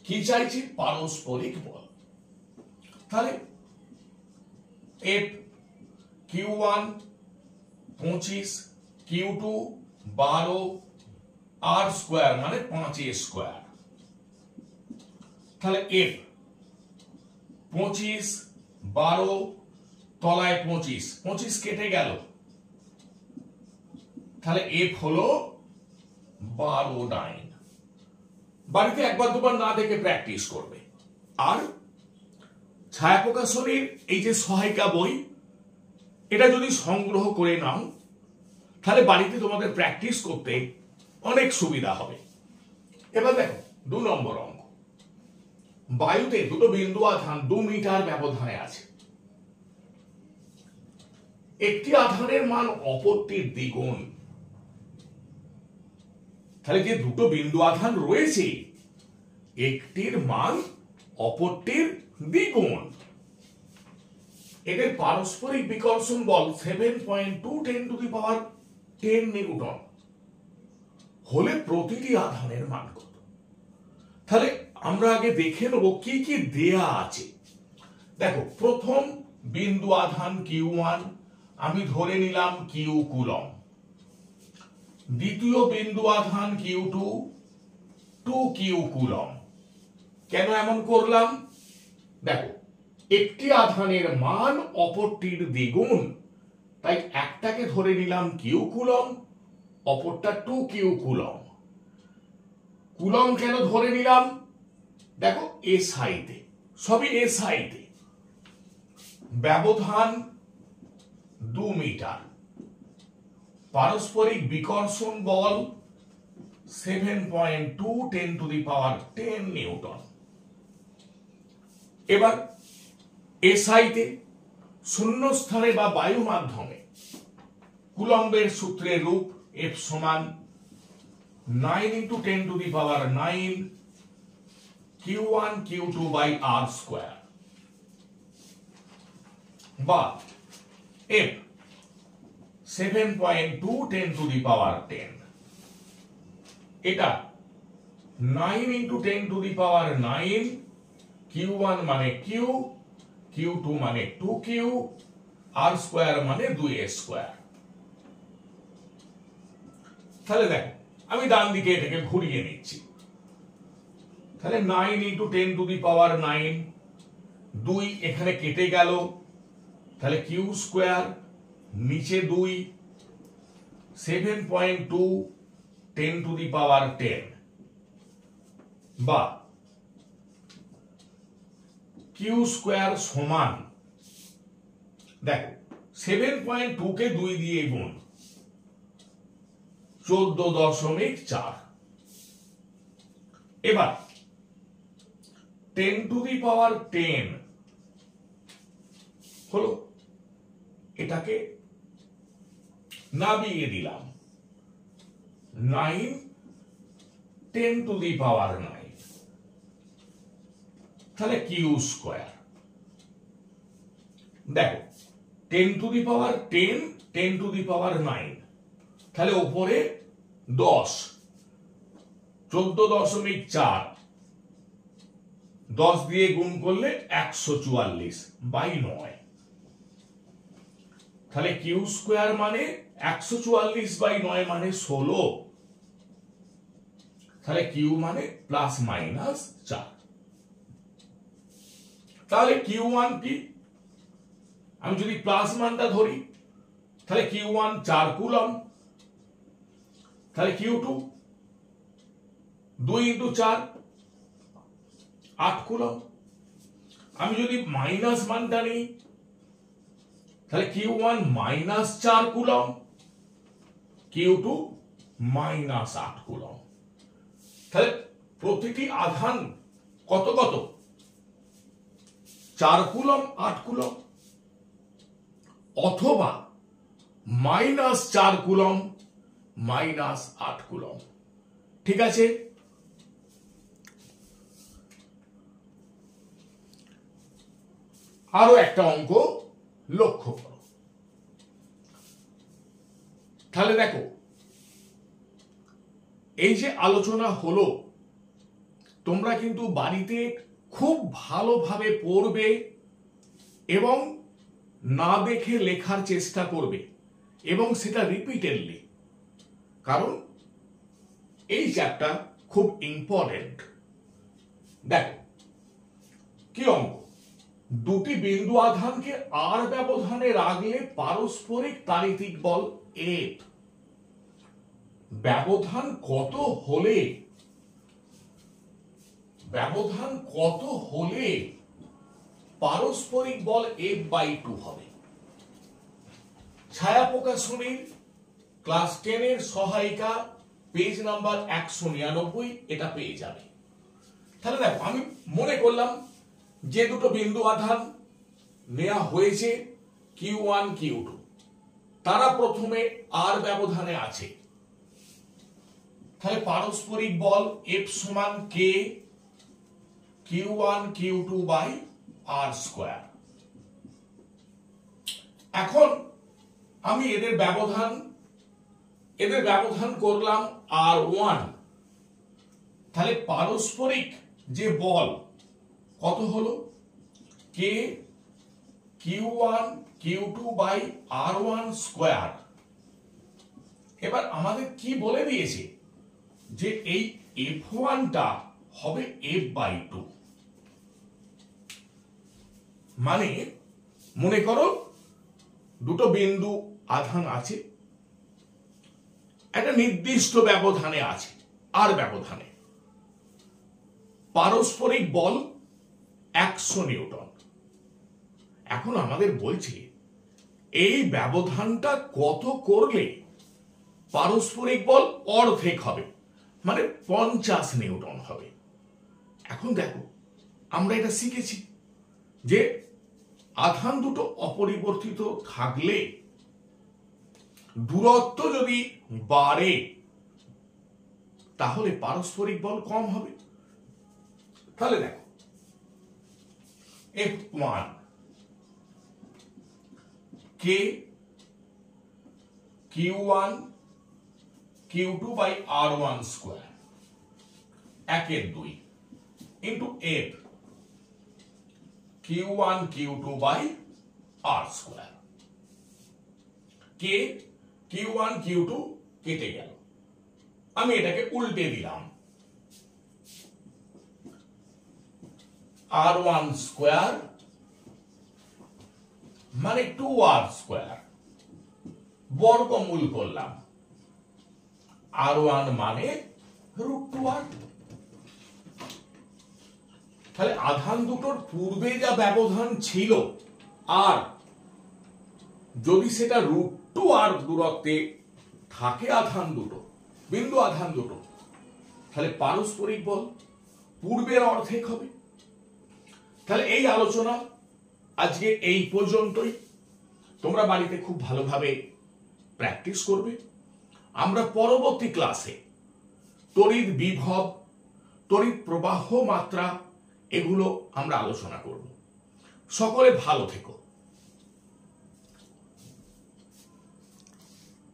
কি চাইছি? পারস্পরিক বল। তাহলে F Q1 25, Q2 12, R square মানে 5 স্কয়ার। তাহলে F 25, 12, তলায় 25 কেটে গেল, তাহলে F হলো 12 9। বাড়িতে একবার দুবার না দেখে প্র্যাকটিস করবে। আর ছায়া প্রকাশনীর এই যে সহায়িকা বই, এটা যদি সংগ্রহ করে নাও তাহলে বাড়িতে তোমাদের প্র্যাকটিস করতে অনেক সুবিধা হবে। এবার দেখো 2 নম্বর অঙ্ক। বায়ুতে দুটো বিন্দু আধান 2 মিটার ব্যবধানে আছে। একটি আধানের মান অপরটির দ্বিগুণ। তাহলে যে দুটো বিন্দু আধান রয়েছে, একটির মান অপরটির দ্বিগুণ। এদের পারস্পরিক বিকর্ষণ বল 7.2 10 নিউটন হলে প্রতিটি আধানের মান কত? তাহলে আমরা আগে দেখে নেব কি কি দেয়া আছে। দেখো, প্রথম বিন্দু আধান Q1 আমি ধরে নিলাম Q কুলম্ব। দ্বিতীয় বিন্দু আধান Q2 2Q কুলম্ব। কেন এমন করলাম? দেখো, একটি আধানের মান অপরটির দ্বিগুণ, তাই একটাকে ধরে নিলাম Q কুলম্ব, অপরটা 2Q কুলম্ব। কুলম্ব কেন ধরে নিলাম? দেখো, এসআইতে, সবই এসআইতে। ব্যবধান 2 মিটার, পারস্পরিক বিকর্ষণ বল 7.2 10 নিউটন। এবার এসআইতে শূন্যস্থানে বা বায়ু মাধ্যমে কুলম্বের সূত্রের রূপ F সমান 9 × 10⁹ Q1 Q2 by R square, বা F 7.2 10⁻10। এটা 9 × 10⁹ Q1 মানে Q, Q2 মানে 2Q, R স্কয়ার মানে 2 স্কয়ার। তাহলে দেখো, আমি ডান দিকে এটাকে ঘুরিয়ে নিচ্ছি। তাহলে 9 × 10⁹, 2 এখানে কেটে গেল, তাহলে Q স্কয়ার, নিচে 2, 7.2 10⁻10, বা Q স্কয়ার সমান, দেখো 7.2 কে 2 দিয়ে গুণ, 14.4। এবার 10⁻10 হলো, এটাকে নামিয়ে দিলাম, 9 10⁹9, তাহলে Q স্কয়ার। দেখো, 10⁻10 10⁻9, তাহলে উপরে 10, 14.4, 10 দিয়ে গুণ করলে 144/9। তাহলে Q স্কয়ার মানে 144/9 মানে 16। তাহলে কিউ মানে প্লাস মাইনাস 4। তাহলে Q1 কি, আমি যদি প্লাস মানটা ধরি তাহলে Q1 4 কুলম্ব, তাহলে Q2 2 × 4 8 কুলম্ব। আমি যদি মাইনাস মানটা নিই তাহলে Q1 minus 4 coulomb, Q2 minus 8 coulomb. তাহলে প্রতিটি আধান কত কত, 4 কুলম্ব 8 কুলম্ব, অথবা মাইনাস 4 কুলম্ব মাইনাস 8 কুলম্ব। ঠিক আছে, আরো একটা অঙ্ক লক্ষ্য করো। তাহলে দেখো, এই যে আলোচনা হলো তোমরা কিন্তু বাড়িতে খুব ভালোভাবে পড়বে এবং না দেখে লেখার চেষ্টা করবে, এবং সেটা রিপিটেডলি, কারণ এই চ্যাপ্টার খুব ইম্পর্টেন্ট। দেখো কি অঙ্ক, দুটি বিন্দু আধানকে আর ব্যবধানে রাখলে পারস্পরিক তাড়িতিক বল F। ব্যবধান কত হলে পারস্পরিক বল F/2 হবে? ছায়া প্রকাশনীর ক্লাস 10 এর সহায়িকা পেজ নাম্বার 199 এটা পেয়ে যাবে। তাহলে দেখো, আমি মনে করলাম যে দুটো বিন্দু আধান নেওয়া হয়েছে Q1 Q2, তারা প্রথমে আর ব্যবধানে আছে, তাহলে পারস্পরিক বল F সমান K Q1 Q2/r²। এখন আমি এদের ব্যবধান করলাম R1, তাহলে পারস্পরিক যে বল কত হলো, K Q1 Q2/r1²। এবার আমাদের কি বলে দিয়েছে যে এই F1টা হবে F/2। মানে মনে করো দুটো বিন্দু আধান আছে, একটা নির্দিষ্ট ব্যবধানে আছে, আর ব্যবধানে পারস্পরিক বল 100 নিউটন। এখন আমাদের বলছে এই ব্যবধানটা কত করলে পারস্পরিক বল অর্ধেক হবে, মানে 50 নিউটন হবে। এখন দেখো, আমরা এটা শিখেছি যে আধান দুটো অপরিবর্তিত থাকলে দূরত্ব যদি বাড়ে তাহলে পারস্পরিক বল কম হবে। তাহলে দেখো, F1 K Q1 Q2/r1² 1/2 into F Q1 Q2/r²। K Q1 Q2 কেটে গেল, আমি এটাকে উল্টে দিলাম, r1² মানে 2r², বর্গমূল করলাম, r1 মানে √2r। তাহলে আধান দুটোর পূর্বে যা ব্যবধান ছিল আর, যদি সেটা √2r দূরত্বে থাকে আধান দুটো, বিন্দু আধান দুটো, তাহলে পারস্পরিক বল পূর্বের অর্ধেক হবে। তাহলে এই আলোচনা আজকে এই পর্যন্তই। তোমরা বাড়িতে খুব ভালোভাবে প্র্যাকটিস করবে। আমরা পরবর্তী ক্লাসে তড়িৎ বিভব, তড়িৎ প্রবাহ মাত্রা, এগুলো আমরা আলোচনা করব। সকলে ভালো থেকো।